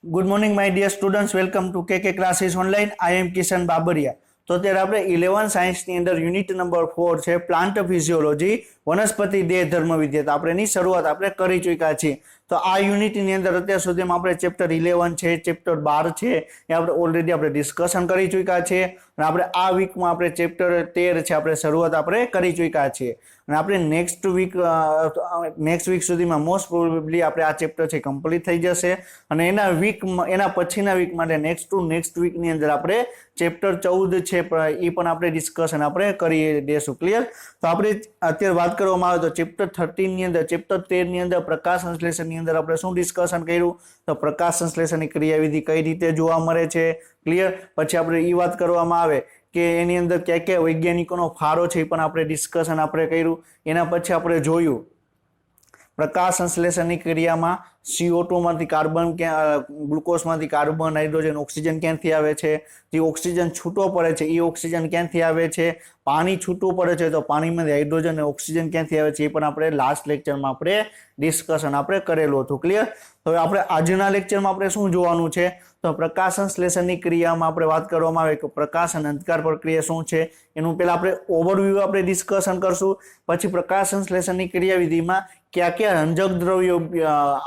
Good morning my dear students, welcome to K classes online. I am Kishan Babariya. તો અત્યારે આપણે 11 સાયન્સની અંદર યુનિટ નંબર 4 છે પ્લાન્ટ ફિઝિયોલોજી, વનસ્પતિ દેહ ધર્મ વિદ્યા. આપણે એની શરૂઆત આપણે કરી ચૂક્યા છીએ. તો આ યુનિટની અંદર અત્યાર સુધીમાં આપણે ચેપ્ટર 11 છે, ચેપ્ટર 12 છે, એ આપણે ઓલરેડી આપણે ડિસ્કશન કરી ચૂક્યા છીએ. અને આપણે આ વીકમાં આપણે ચેપ્ટર 13 છે આપણે શરૂઆત આપણે કરી ચૂક્યા છીએ. અને આપણે નેક્સ્ટ વીક સુધીમાં મોસ્ટ પ્રોબેબલી આપણે આ ચેપ્ટર છે કમ્પ્લીટ થઈ જશે. અને એના પછીના વીક માટે નેક્સ્ટ વીકની અંદર આપણે ચેપ્ટર 14 છે એ પણ આપણે ડિસ્કશન આપણે કરી દેશું. ક્લિયર? તો આપણે અત્યારે વાત કરવામાં આવે તો ચેપ્ટર 13 ની અંદર, ચેપ્ટર 13 ની અંદર પ્રકાશ સંશ્લેષણની અંદર આપણે શું ડિસ્કશન કર્યું? તો પ્રકાશ સંશ્લેષણની ક્રિયાવિધિ કઈ રીતે જોવા મળે છે. ક્લિયર? પછી આપણે એ વાત કરવામાં આવે કે એની અંદર ક્યાં ક્યાં વૈજ્ઞાનિકોનો ફાળો છે એ પણ આપણે ડિસ્કશન આપણે કર્યું. એના પછી આપણે જોયું પ્રકાશ સંશ્લેષણની ક્રિયામાં CO2 માંથી કાર્બન, ગ્લુકોઝમાંથી કાર્બન, હાઇડ્રોજન, ઓક્સિજન ક્યાંથી આવે છે? જે ઓક્સિજન છૂટો પડે છે એ ઓક્સિજન ક્યાંથી આવે છે? પાણી છૂટું પડે છે તો પાણીમાંથી હાઇડ્રોજન અને ઓક્સિજન ક્યાંથી આવે છે એ પણ આપણે લાસ્ટ લેક્ચરમાં આપણે ડિસ્કશન આપણે કરેલું હતું. ક્લિયર? તો આપણે આજના લેક્ચરમાં આપણે શું જોવાનું છે? તો પ્રકાશ સંશ્લેષણની ક્રિયામાં આપણે વાત કરવામાં આવે કે પ્રકાશ અને અંધકાર પ્રક્રિયા શું છે એનું પહેલા આપણે ઓવરવ્યૂ આપણે ડિસ્કશન કરશું. પછી પ્રકાશ સંશ્લેષણની ક્રિયાવિધિમાં કયા કયા રંજક દ્રવ્યો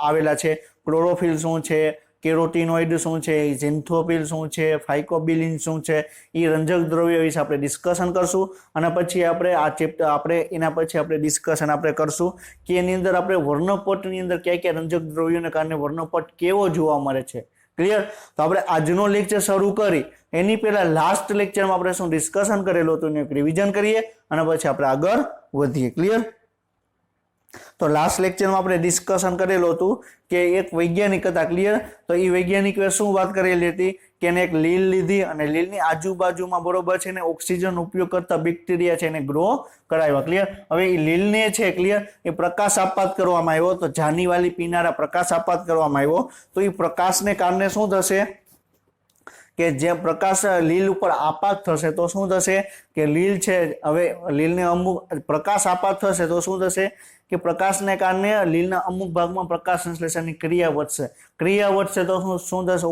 આવેલા છે, ક્લોરોફિલ શું છે, કેરોટીનોઇડ શું છે, ઝેન્થોફિલ શું છે, ફાઇકોબિલિન શું છે, એ રંજક દ્રવ્યો વિશે આપણે ડિસ્કશન કરશું. અને પછી આપણે આ ચેપ્ટર એના પછી આપણે ડિસ્કશન આપણે કરશું કે એની અંદર આપણે વર્ણપટની અંદર કયા કયા રંજક દ્રવ્યોને કારણે વર્ણપટ કેવો જોવા મળે છે. ક્લિયર? તો આપણે આજનો લેક્ચર શરૂ કરી એની પહેલા લાસ્ટ લેક્ચરમાં આપણે શું ડિસ્કશન કરેલું હતું એનું રિવિઝન કરીએ અને પછી આપણે આગળ વધીએ. ક્લિયર? તો લાસ્ટ લેક્ચરમાં આપણે ડિસ્કશન કરેલું હતું કે એક વૈજ્ઞાનિક હતા. ક્લિયર? તો એ વૈજ્ઞાનિકોએ શું વાત કરેલી હતી કે એને એક લીલ લીધી અને લીલની આજુબાજુમાં બરોબર છે ને ઓક્સિજન ઉપયોગ કરતા બેક્ટેરિયા છે એને ગ્રો કરાવ્યા. ક્લિયર? હવે એ લીલને છે ક્લિયર એ પ્રકાશ આપાત કરવામાં આવ્યો, તો જાનીવાલી પીનારા પ્રકાશ આપાત કરવામાં આવ્યો. તો એ પ્રકાશને કારણે શું થશે કે જે પ્રકાશ લીલ ઉપર આપાત થશે તો શું થશે કે લીલ છે, હવે લીલને અમુક પ્રકાશ આપાત થશે તો શું થશે કે પ્રકાશને કારણે લીલના અમુક ભાગમાં પ્રકાશ સંશ્લેષણની ક્રિયા વધશે તો શું થશે?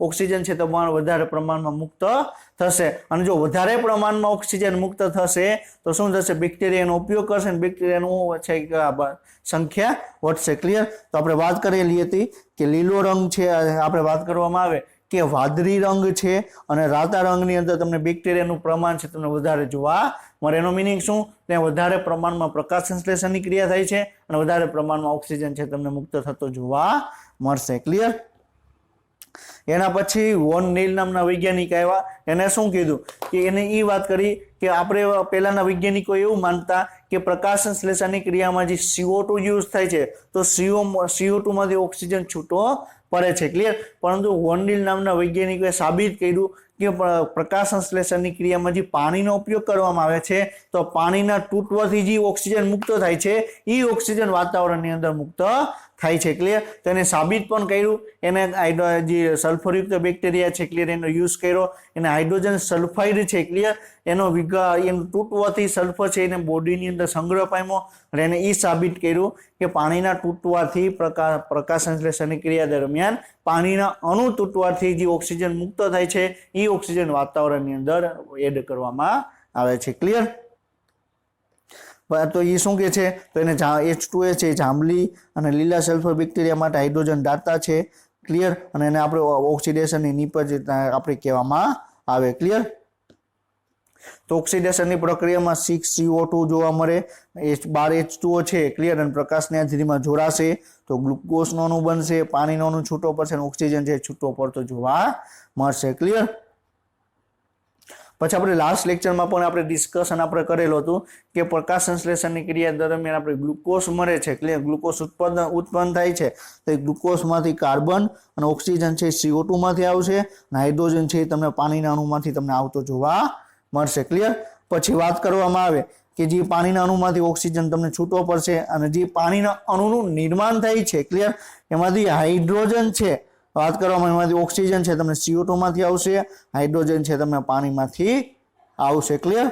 ઓક્સિજન છે તો વધારે પ્રમાણમાં મુક્ત થશે. અને જો વધારે પ્રમાણમાં ઓક્સિજન મુક્ત થશે તો શું થશે? બેક્ટેરિયાનો ઉપયોગ કરશે અને બેક્ટેરિયાનું છે સંખ્યા વધશે. ક્લિયર? તો આપણે વાત કરેલી હતી કે લીલો રંગ છે, આપણે વાત કરવામાં આવે કે વાદળી રંગ છે અને રાતા રંગની અંદર તમને બેક્ટેરિયાનું પ્રમાણ છે તમને વધારે જોવા મળે. એનો મિનિંગ શું? ત્યાં વધારે પ્રમાણમાં પ્રકાશ સંશ્લેષણની ક્રિયા થાય છે અને વધારે પ્રમાણમાં ઓક્સિજન છે તમને મુક્ત થતો જોવા મળશે. ક્લિયર? એના પછી વોન નીલ નામના વૈજ્ઞાનિક આવ્યા. એને શું કીધું કે એને એ વાત કરી કે આપણે પહેલાના વૈજ્ઞાનિકો એવું માનતા કે પ્રકાશ સંશ્લેષણની ક્રિયામાં જે CO2 યુઝ થાય છે તો CO2 માંથી ઓક્સિજન છૂટો પડે છે. ક્લિયર? પરંતુ વોન નીલ નામના વૈજ્ઞાનિકોએ સાબિત કર્યું કે પ્રકાશ સંશ્લેષણની ક્રિયામાં જે પાણીનો ઉપયોગ કરવામાં આવે છે તો પાણીના તૂટવાથી જે ઓક્સિજન મુક્ત થાય છે એ ઓક્સિજન વાતાવરણની અંદર મુક્ત થાય છે. ક્લિયર? તો એને સાબિત પણ કર્યું. એને જે સલ્ફરયુક્ત બેક્ટેરિયા છે ક્લિયર એનો યુઝ કર્યો. એને હાઇડ્રોજન સલ્ફાઇડ છે ક્લિયર એનો તૂટવાથી સલ્ફર છે એને બોડીની અંદર સંગ્રહ પામ્યો અને એને એ સાબિત કર્યું કે પાણીના તૂટવાથી પ્રકાશ સંશ્લેષણની ક્રિયા દરમિયાન પાણીના અણુ તૂટવાથી જે ઓક્સિજન મુક્ત થાય છે એ ઓક્સિજન વાતાવરણની અંદર એડ કરવામાં આવે છે. ક્લિયર? તો એ શું કે છે? તો એને H2A છે જાંબલી અને લીલા સલ્ફર બેક્ટેરિયા માટે હાઇડ્રોજન દાતા છે. ક્લિયર? અને એને આપણે ઓક્સિડેશનની નિપજ આપણે કહેવામાં આવે. ક્લિયર? તો ઓક્સિડેશનની પ્રક્રિયામાં 6CO2 જોવા મળે, 12H2O છે. ક્લિયર? અને પ્રકાશની હાજરીમાં જોડાશે તો ગ્લુકોઝનો અણુ બનશે, પાણીનો અણુ છૂટો પડશે અને ઓક્સિજન છે છૂટો પડતો જોવા મળશે. ક્લિયર? પછી આપણે લાસ્ટ લેક્ચરમાં પણ આપણે ડિસ્કશન આપણે કરેલું હતું કે પ્રકાશ સંશ્લેષણની ક્રિયા દરમિયાન આપણે ગ્લુકોઝ મળે છે. ક્લિયર? ગ્લુકોઝ ઉત્પન્ન થાય છે તો એ ગ્લુકોઝમાંથી કાર્બન અને ઓક્સિજન છે CO2 માંથી આવશે અને હાઇડ્રોજન છે તમને પાણીના અણુમાંથી તમને આવતો જોવા મળશે. ક્લિયર? પછી વાત કરવામાં આવે કે જે પાણીના અણુમાંથી ઓક્સિજન તમને છૂટો પડશે અને જે પાણીના અણુનું નિર્માણ થાય છે ક્લિયર એમાંથી હાઇડ્રોજન છે વાત કરવામાં એમાંથી ઓક્સિજન છે તમને CO2 માંથી આવશે, હાઇડ્રોજન છે તમને પાણીમાંથી આવશે. ક્લિયર?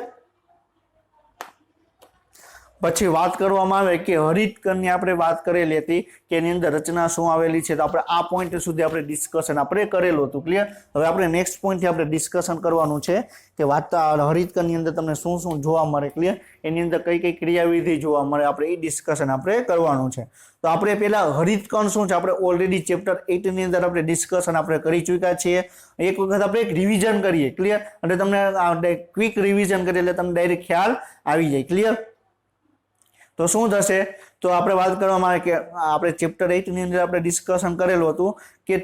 પછી વાત કરવામાં આવે કે હરિતકણની આપણે વાત કરેલી હતી કે એની અંદર રચના શું આવેલી છે, તો આપણે આ પોઈન્ટ સુધી આપણે ડિસ્કશન આપણે કરેલું હતું. ક્લિયર. હવે આપણે નેક્સ્ટ પોઈન્ટથી આપણે ડિસ્કશન કરવાનું છે કે વાત હરિતકણની અંદર તમને શું શું જોવા મળે. ક્લિયર. એની અંદર કઈ કઈ ક્રિયાવિધિ જોવા મળે, આપણે એ ડિસ્કશન આપણે કરવાનું છે. તો આપણે પહેલા હરિતકણ શું છે આપણે ઓલરેડી ચેપ્ટર 8 ની અંદર આપણે ડિસ્કશન આપણે કરી ચૂક્યા છીએ. એક વખત આપણે એક રિવિઝન કરીએ. ક્લિયર. અને તમને ક્વિક રિવિઝન કરીએ એટલે તમને ડાયરેક્ટ ખ્યાલ આવી જાય. ક્લિયર. તો શું થશે, તો આપણે વાત કરવામાં આવે કે આપણે ચેપ્ટર 8 ની અંદર આપણે ડિસ્કશન કરેલું હતું કે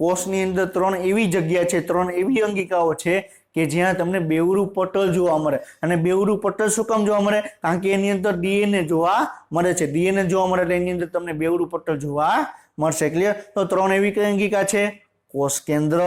કોષની અંદર 3 એવી જગ્યા છે, 3 એવી અંગિકાઓ છે કે જ્યાં તમને બેવરું પટલ જોવા મળે. અને બેવરું પટલ શું કામ જોવા મળે, કારણ કે એની અંદર ડીએનએ જોવા મળે છે. ડીએનએ જોવા મળે એટલે એની અંદર તમને બેવરું પટલ જોવા મળશે. ક્લિયર. તો 3 એવી કઈ અંગિકા છે, કોષ કેન્દ્ર,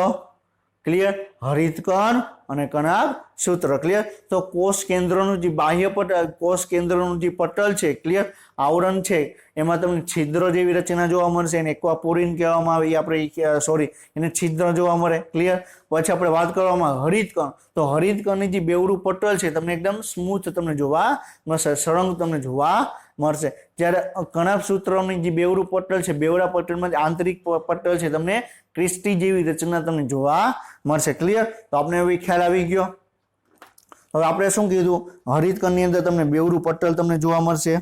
ક્લિયર, હરિતકણ અને કણાભ સૂત્ર. ક્લિયર. તો કોષ કેન્દ્રનું જે બાહ્ય પટલ, કોષ કેન્દ્રનું જે પટલ છે, ક્લિયર, આવરણ છે, એમાં તમને છિદ્ર જેવી રચના જોવા મળશે. એને એક્વાપોરિન કહેવામાં આવે. એ આપણે એને છિદ્ર જોવા મળે. ક્લિયર. પછી આપણે વાત કરવામાં હરિતકણ, તો હરિતકણની જે બેવરું પટલ છે તમને એકદમ સ્મૂથ તમને જોવા મળશે, સળંગ તમને જોવા મળશે. જ્યારે કણાભ સૂત્રની જે બેવરું પટલ છે, બેવરા પટલમાં આંતરિક પટલ છે, તમને ક્રિસ્ટી જેવી રચના તમને જોવા મળશે. ક્લિયર. તો આપણે હવે ખ્યાલ આવી ગયો. હવે આપણે શું કીધું, હરિતકણની અંદર તમને બેવરું પટલ તમને જોવા મળશે.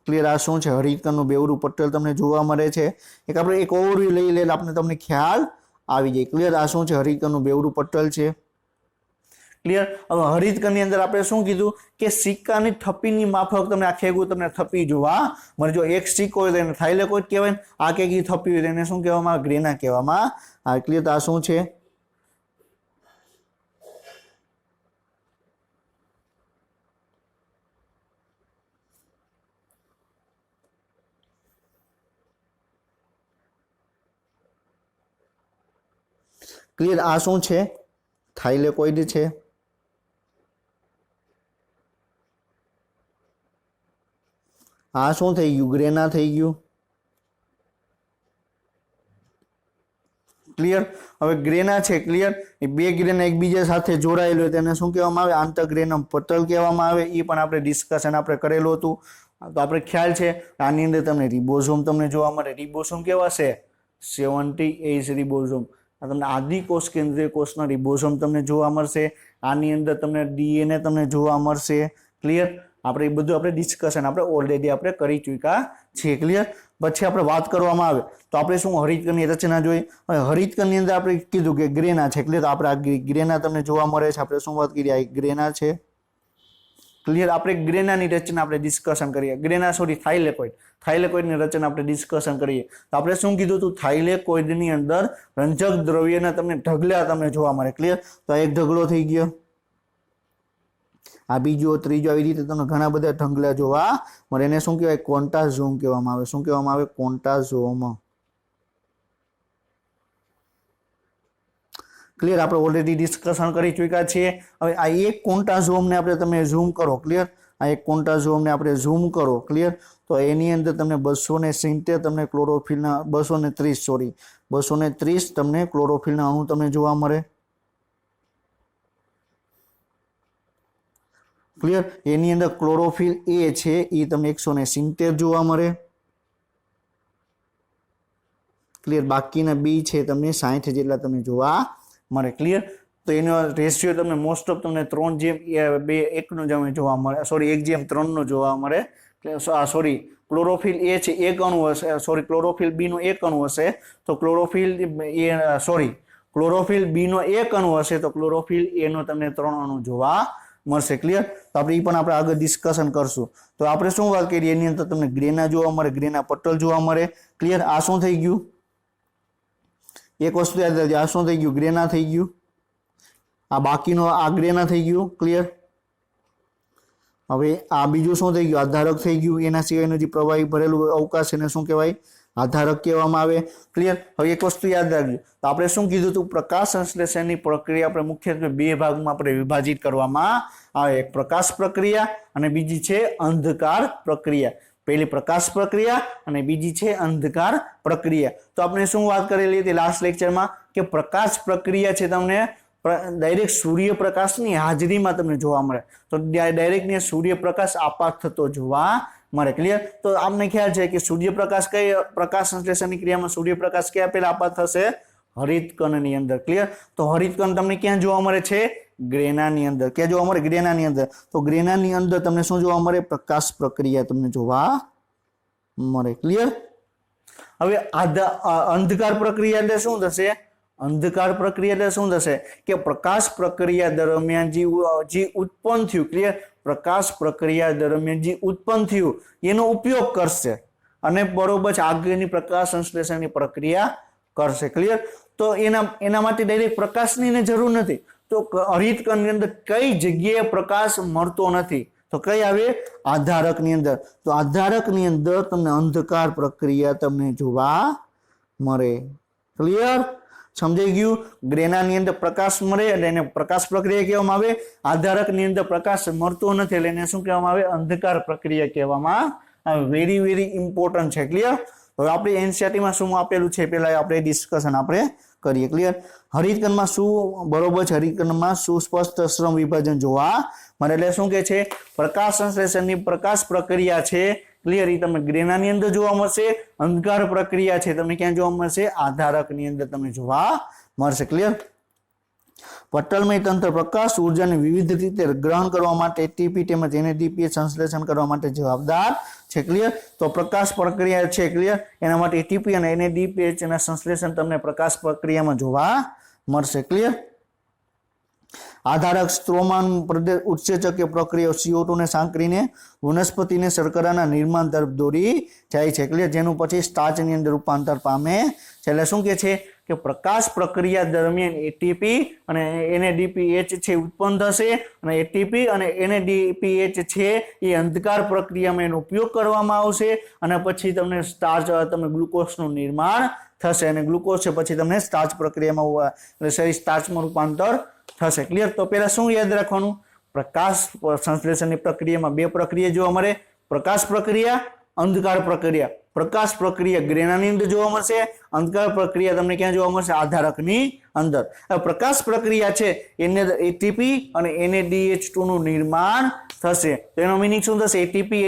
ક્લિયર. આ શું છે, હરિતકણનું બેવરું પટલ તમને જોવા મળે છે. આપણે એક ઓવરવ્યુ લઈ લે આપણે તમને ખ્યાલ આવી જાય. ક્લિયર. આ શું છે, હરિતકણનું બેવરું પટલ છે. ક્લિયર. હવે હરિતકણની અંદર આપણે શું કીધું કે સિક્કાની થપ્પીની માફક તમને આ ખેગું તમને થપ્પી જોવા મળે. જો એક સિક્કો હોય તો એને થાઇલેકોઇડ કહેવાય. આ કેકી થપ્પી હોય તો એને શું કહેવામાં આવે, ગ્રેના કહેવામાં આવે. ક્લિયર. તો આ શું છે, ક્લિયર. આ શું છે, થાઇલેકોઇડ છે. આ શું થઈ ગયું, ગ્રેના થઈ ગયું. ક્લિયર. હવે ગ્રેના છે, ક્લિયર, એ બે ગ્રેના એકબીજા સાથે જોડાયેલું હોય તેને શું કહેવામાં આવે, આંતરગ્રેનમ પટલ કહેવામાં આવે. એ પણ આપણે ડિસ્કશન આપણે કરેલું હતું. તો આપણે ખ્યાલ છે આની અંદર તમને રિબોઝોમ તમને જોવા મળે. રિબોઝોમ કેવા છે, 78 રિબોઝોમ. તમને આદિકોષ કેન્દ્રીય કોષના રિબોઝોમ તમને જોવા મળશે. આની અંદર તમને ડીએનએ તમને જોવા મળશે. ક્લિયર. આપણે એ બધું આપણે ડિસ્કશન આપણે ઓલરેડી આપણે કરી ચૂક્યા છીએ. ક્લિયર. પછી આપણે વાત કરવામાં આવે તો આપણે શું હરિતકણની રચના જોઈ. હવે હરિતકણની અંદર આપણે કીધું કે ગ્રેના છે. ક્લિયર. આપણે આ ગ્રેના તમને જોવા મળે છે. આપણે શું વાત કરીએ, આ ગ્રેના છે. ક્લિયર. આપણે ગ્રેનાની રચના આપણે ડિસ્કશન કરીએ. થાઇલેકોઇડની રચના આપણે ડિસ્કશન કરીએ. તો આપણે શું કીધું હતું, થાઇલેકોઇડની અંદર રંજક દ્રવ્યના તમને ઢગલા તમને જોવા મળે. ક્લિયર. તો એક ઢગલો થઈ ગયો, આ બીજો, ત્રીજો, આવી રીતે તમને ઘણા બધા ઢગલા જોવા મળે. એને શું કહેવાય, કોન્ટાઝોમ કહેવામાં આવે. શું કહેવામાં આવે, કોન્ટાઝોમ. ક્લિયર. આપણે ઓલરેડી ડિસ્કશન કરી ચૂક્યા છીએ. હવે આ એક કોન્ટાઝોમને આપણે તમે ઝૂમ કરો. ક્લિયર. આ એક કોન્ટાઝોમને આપણે ઝૂમ કરો. ક્લિયર. તો એની અંદર તમને 270 તમને ક્લોરોફિલના 230 તમને ક્લોરોફિલના અણુ તમને જોવા મળે. ક્લિયર. એની અંદર ક્લોરોફિલ એ છે એ તમને 170 જોવા મળે. ક્લિયર. બાકીના બી છે તમને 60 જેટલા તમને જોવા મળે. ક્લિયર. તો એનો રેશિયો તમને મોસ્ટ ઓફ તમને 3:1 જેમ જોવા મળે. 1:3 નો જોવા મળે. ક્લોરોફિલ એ છે એક અણુ હશે. ક્લોરોફિલ બી નો એક અણુ હશે તો ક્લોરોફિલ બી નો એક અણુ હશે તો ક્લોરોફિલ એ નો તમને 3 અણુ જોવા મળશે. ક્લિયર. તો આપણે એ પણ આપણે આગળ ડિસ્કશન કરશું. તો આપણે શું વાત કરીએ, એની અંદર તમને ગ્રેના જોવા મળે, ગ્રેના પટલ જોવા મળે. ક્લિયર. આ શું થઈ ગયું, એક વસ્તુ યાદ રાખજો, આ શું થઈ ગયું, ગ્રેના થઈ ગયું. આ બાકીનો આ ગ્રેના થઈ ગયું. ક્લિયર. હવે આ બીજું શું થઈ ગયું, આધારક થઈ ગયું. એના સિવાયનું જે પ્રવાહી ભરેલું અવકાશ એને શું કહેવાય, આધારક કહેવામાં આવે. ક્લિયર. હવે એક વસ્તુ યાદ રાખજો, તો આપણે શું કીધું હતું, પ્રકાશ સંશ્લેષણની પ્રક્રિયા આપણે મુખ્યત્વે બે ભાગમાં આપણે વિભાજિત કરવામાં આવે. એક પ્રકાશ પ્રક્રિયા અને બીજી છે અંધકાર પ્રક્રિયા. પહેલી પ્રકાશ પ્રક્રિયા અને બીજી છે અંધકાર પ્રક્રિયા. તો આપણે શું વાત કરેલી હતી લાસ્ટ લેક્ચરમાં કે પ્રકાશ પ્રક્રિયા છે તમને ડાયરેક્ટ સૂર્યપ્રકાશની હાજરીમાં તમને જોવા મળે તો ડાયરેક્ટ ને સૂર્યપ્રકાશ આપાત થતો જોવા મળે. ક્લિયર? તો આપને ખ્યાલ છે કે સૂર્યપ્રકાશ કઈ પ્રકાશ સંશ્લેષણની ક્રિયામાં સૂર્યપ્રકાશ ક્યાં પહેલા આપાત થશે? હરિતકણની અંદર. ક્લિયર? તો હરિતકણ તમને ક્યાં જોવા મળે છે? ગ્રેનાની અંદર. ક્યાં જોવા મળે? ગ્રેનાની અંદર. તો ગ્રેનાની અંદર તમને શું જોવા મળે? પ્રકાશ પ્રક્રિયા તમને જોવા મળે. ક્લિયર? હવે અંધકાર પ્રક્રિયા એટલે શું થશે? અંધકાર પ્રક્રિયા એટલે શું થશે કે પ્રકાશ પ્રક્રિયા દરમિયાન જે ઉત્પન્ન થયું, ક્લિયર, પ્રકાશ પ્રક્રિયા દરમિયાન જે ઉત્પન્ન થયું એનો ઉપયોગ કરશે અને બરોબર આગળની પ્રકાશ સંશ્લેષણની પ્રક્રિયા કરશે. ક્લિયર? તો એના માટે ડાયરેક્ટ પ્રકાશની જરૂર નથી. તો હરિતકણની અંદર કઈ જગ્યાએ પ્રકાશ મળતો નથી તો કઈ આવે? આધારકની અંદર. તો આધારકની અંદર તમને અંધકાર પ્રક્રિયા તમને જોવા મળે. ક્લિયર? સમજાઈ ગયું? ગ્રેનાની અંદર પ્રકાશ મળે એટલે એને પ્રકાશ પ્રક્રિયા કહેવામાં આવે. આધારકની અંદર પ્રકાશ મળતો નથી એટલે એને શું કહેવામાં આવે? અંધકાર પ્રક્રિયા કહેવામાં આવે. વેરી વેરી ઇમ્પોર્ટન્ટ છે. ક્લિયર? હવે આપણે એનસીઈઆરટીમાં શું આપેલું છે પેલા આપણે ડિસ્કશન આપણે કરીએ. ક્લિયર? હરિતકણમાં શું બરોબર છે? હરિતકણમાં સુસ્પષ્ટ શ્રમ વિભાજન જોવા મળે એટલે શું કે છે? પ્રકાશ સંશ્લેષણની પ્રકાશ પ્રક્રિયા છે. ક્લિયર? એ તમને ગ્રેનાની અંદર જોવા મળશે. અંધકાર પ્રક્રિયા છે તમને ક્યાં જોવા મળશે? આધારકની અંદર તમને જોવા મળશે. ક્લિયર? પટલમય તંત્ર પ્રકાશ ઉર્જાને વિવિધ રીતે ગ્રહણ કરવા માટે એટીપી તેમજ એનએડીપીએચ સંશ્લેષણ કરવા માટે જવાબદાર છે. ક્લિયર? તો પ્રકાશ પ્રક્રિયા છે. ક્લિયર? એના માટે એટીપી અને એનએડીપીએચ ના સંશ્લેષણ તમને પ્રકાશ પ્રક્રિયામાં જોવા મળશે. ક્લિયર? આધારક સ્ત્રોમાન ઉત્સેચક પ્રક્રિયા CO2 ને સાંકળીને વનસ્પતિને શર્કરાના નિર્માણ તરફ દોરી જાય છે. ક્લિયર? જેનું પછી સ્ટાર્ચની અંદર રૂપાંતર પામે છે. એટલે શું કે છે કે પ્રકાશ પ્રક્રિયા દરમિયાન એટીપી અને એનએડીપીએચ છે ઉત્પન્ન થશે અને એટીપી અને એનએડીપીએચ છે એ અંધકાર પ્રક્રિયામાં એનો ઉપયોગ કરવામાં આવશે અને પછી તમને તમને ગ્લુકોઝનું નિર્માણ થશે અને ગ્લુકોઝ છે પછી તમને સ્ટાર્ચ પ્રક્રિયામાં એટલે સ્ટાર્ચમાં રૂપાંતર થશે. ક્લિયર? તો પહેલા શું યાદ રાખવાનું? પ્રકાશ સંશ્લેષણની પ્રક્રિયામાં બે પ્રક્રિયા જોવા મળે. પ્રકાશ પ્રક્રિયા, અંધકાર પ્રક્રિયા. પ્રકાશ પ્રક્રિયા ગ્રેનાની અંદર જોવા મળશે. અંધકાર પ્રક્રિયા તમને ક્યાં જોવા મળશે? આધારકની અંદર. પ્રકાશ પ્રક્રિયા છે એની અંદર એટીપી અને NADH2 નું નિર્માણ થશે. તો એનો મીનિંગ શું થશે? એટીપી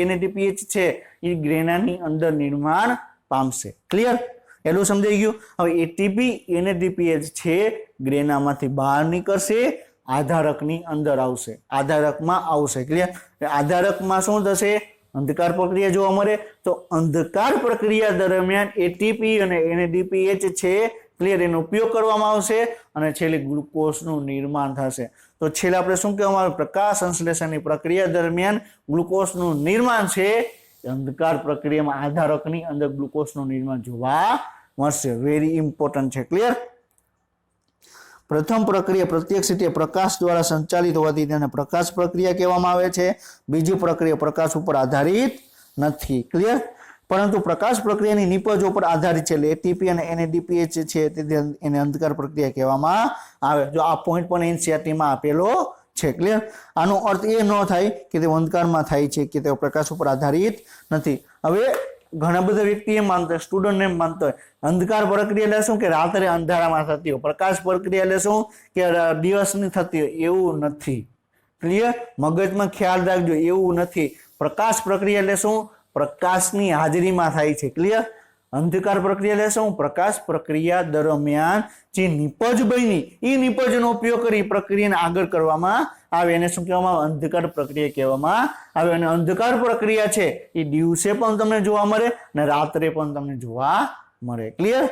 NADPH છે એ ગ્રેનાની અંદર નિર્માણ પામશે. ક્લિયર? એટલું સમજાઈ ગયું? હવે એટીપી NADPH છે ગ્રેનામાંથી બહાર નીકળશે, આધારકની અંદર આવશે, આધારકમાં આવશે. ક્લિયર? આધારકમાં શું થશે? અંધકાર પ્રક્રિયા જોવા મળે. તો અંધકાર પ્રક્રિયા દરમિયાન એટીપી અને NADPH છે ક્લિયર એનો ઉપયોગ કરવામાં આવશે અને છેલ્લે ગ્લુકોઝનું નિર્માણ થશે. તો છેલ્લે આપણે શું કહેવામાં આવે? પ્રકાશ સંશ્લેષણની પ્રક્રિયા દરમિયાન ગ્લુકોઝનું નિર્માણ છે અંધકાર પ્રક્રિયામાં આધારકની અંદર ગ્લુકોઝનું નિર્માણ જોવા મળશે. વેરી ઇમ્પોર્ટન્ટ છે. ક્લિયર? પ્રથમ પ્રક્રિયા પ્રત્યક્ષ રીતે પ્રકાશ દ્વારા સંચાલિત હોવાથી તેને પ્રકાશ પ્રક્રિયા કહેવામાં આવે છે. બીજી પ્રક્રિયા પ્રકાશ ઉપર આધારિત નથી. ક્લિયર? પરંતુ પ્રકાશ પ્રક્રિયાની નિપજો પર આધારિત છે એટલે એટીપી અને NADPH છે એને અંધકાર પ્રક્રિયા કહેવામાં આવે. જો આ પોઈન્ટ પણ એનસીઈઆરટીમાં આપેલો છે. ક્લિયર? આનો અર્થ એ ન થાય કે તે અંધકારમાં થાય છે કે તે પ્રકાશ ઉપર આધારિત નથી. હવે ઘણા બધા વ્યક્તિ એમ માનતા હોય, સ્ટુડન્ટ એમ માનતો હોય અંધકાર પ્રક્રિયા એટલે શું કે રાત્રે અંધારામાં થતી હોય, પ્રકાશ પ્રક્રિયા એટલે શું કે દિવસની થતી હોય, એવું નથી. ક્લિયર? મગજમાં ખ્યાલ રાખજો, એવું નથી. પ્રકાશ પ્રક્રિયા એટલે શું? પ્રકાશની હાજરીમાં થાય છે. ક્લિયર? અંધકાર પ્રક્રિયા એટલે શું? પ્રકાશ પ્રક્રિયા દરમિયાન જે નિપજ બની એ નિપજનો ઉપયોગ કરી પ્રક્રિયાને આગળ કરવામાં આવે એને શું કહેવામાં આવે? અંધકાર પ્રક્રિયા કહેવામાં આવે. અને અંધકાર પ્રક્રિયા છે એ દિવસે પણ તમને જોવા મળે અને રાત્રે પણ તમને જોવા મળે. ક્લિયર?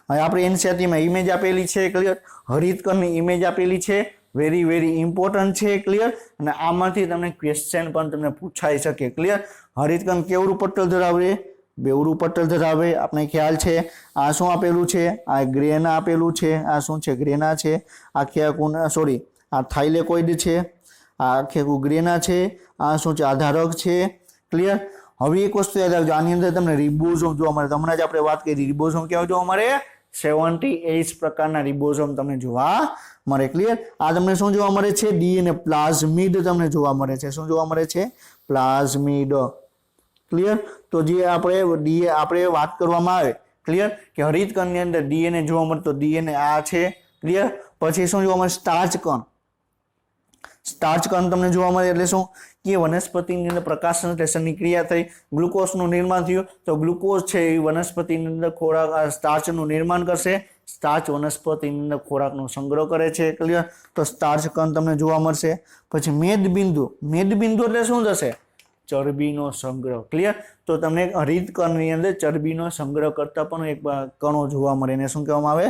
હવે આપણે એનસીઈઆરટીમાં ઇમેજ આપેલી છે. ક્લિયર? હરિતકણની ઇમેજ આપેલી છે. વેરી વેરી ઇમ્પોર્ટન્ટ છે. ક્લિયર? અને આમાંથી તમને ક્વેશ્ચન પણ તમને પૂછાઈ શકે. ક્લિયર? હરિતકણ કેવડું પટલ ધરાવે? બેવડું પટલ ધરાવે. આપણે ખ્યાલ છે. આ શું આપેલું છે? આ ગ્રેના આપેલું છે. આ શું છે? ગ્રેના છે. આ થાઇલેકોઇડ છે. આ આખે ગ્રેના છે. આ શું છે? આધારક છે. ક્લિયર? હવે એક વસ્તુ યાદ રાખજો, આની અંદર તમને રિબોઝોમ જોવા મળે. હમણાં જ આપણે વાત કરી રિબોઝોમ કેવા જોવા મળે? 78 પ્રકારના રિબોઝોમ તમને જોવા મળે. ક્લિયર? આ તમને શું જોવા મળે છે? DNA પ્લાઝમિડ તમને જોવા મળે છે. શું જોવા મળે છે? પ્લાઝમિડ. ક્લિયર? તો જે આપણે વાત કરવામાં આવે ક્લિયર કે હરિત કણની અંદર ડીએનએ જોવા મળતો ડીએનએ આ છે ક્લિયર પછી શું જોવા મળે સ્ટાર્ચ કણ તમને જોવા મળે એટલે શું કે વનસ્પતિની અંદર પ્રકાશ સંશ્લેષણની ક્રિયા થઈ ગ્લુકોઝનું નિર્માણ થયું તો ગ્લુકોઝ છે એ વનસ્પતિની અંદર ખોરાક સ્ટાર્ચનું નિર્માણ કરશે સ્ટાર્ચ વનસ્પતિની અંદર ખોરાકનો સંગ્રહ કરે છે ક્લિયર તો સ્ટાર્ચ કણ તમને જોવા મળશે પછી મેદબિંદુ એટલે શું થશે ચરબીનો સંગ્રહ ક્લિયર તો તમને હરિત કણની અંદર ચરબીનો સંગ્રહ કરતા પણ એક કણો જોવા મળે એને શું કહેવામાં આવે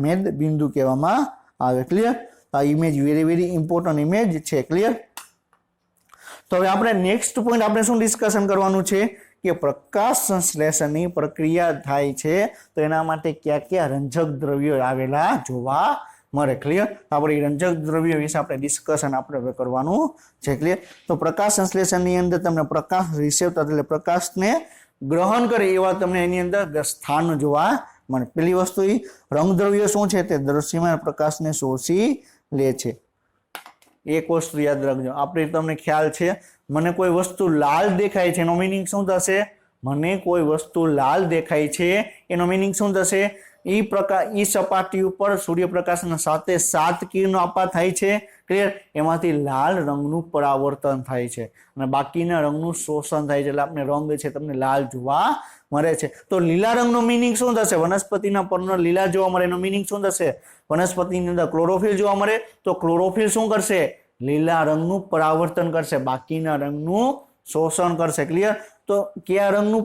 મેદબિંદુ કહેવામાં આવે ક્લિયર આ ઇમેજ વેરી ઇમ્પોર્ટન્ટ ઇમેજ છે ક્લિયર તો હવે આપણે નેક્સ્ટ પોઈન્ટ આપણે શું ડિસ્કશન કરવાનું છે કે પ્રકાશ સંશ્લેષણની પ્રક્રિયા થાય છે તો એના માટે કયા રંજક દ્રવ્યો આવેલા જોવા મળે ક્લિયર આપણે રંજક દ્રવ્યો વિશે આપણે ડિસ્કશન આપણે કરવાનું છે ક્લિયર તો પ્રકાશ સંશ્લેષણની અંદર તમને પ્રકાશ રિસેપ્ટર એટલે પ્રકાશને ગ્રહણ કરે એવા તમને એની અંદર સ્થાન જોવા મળે પેલી વસ્તુ એ રંગદ્રવ્યો શું છે તે દ્રશ્યમાન પ્રકાશને શોષી લે છે એક વસ્તુ યાદ રાખજો આપણે તમને ખ્યાલ છે મને કોઈ વસ્તુ લાલ દેખાય છે એનો મીનિંગ શું થશે મને કોઈ વસ્તુ લાલ દેખાય છે એનો મીનિંગ શું થશે એ સપાટી ઉપર સૂર્યપ્રકાશના સાથે 7 કિરણો આપા થાય છે ક્લિયર એમાંથી લાલ રંગનું પરાવર્તન થાય છે અને બાકીના રંગનું શોષણ થાય છે એટલે આપણે રંગ છે તમને લાલ જોવા મળે છે તો લીલા રંગનો મીનિંગ શું થશે વનસ્પતિના પરના લીલા જોવા મળે એનો મીનિંગ શું થશે વનસ્પતિની અંદર ક્લોરોફિલ જોવા મળે તો ક્લોરોફિલ શું કરશે લીલા રંગનું પરાવર્તન કરશે બાકીના રંગનું શોષણ કરશે ક્લિયર તો કયા રંગનું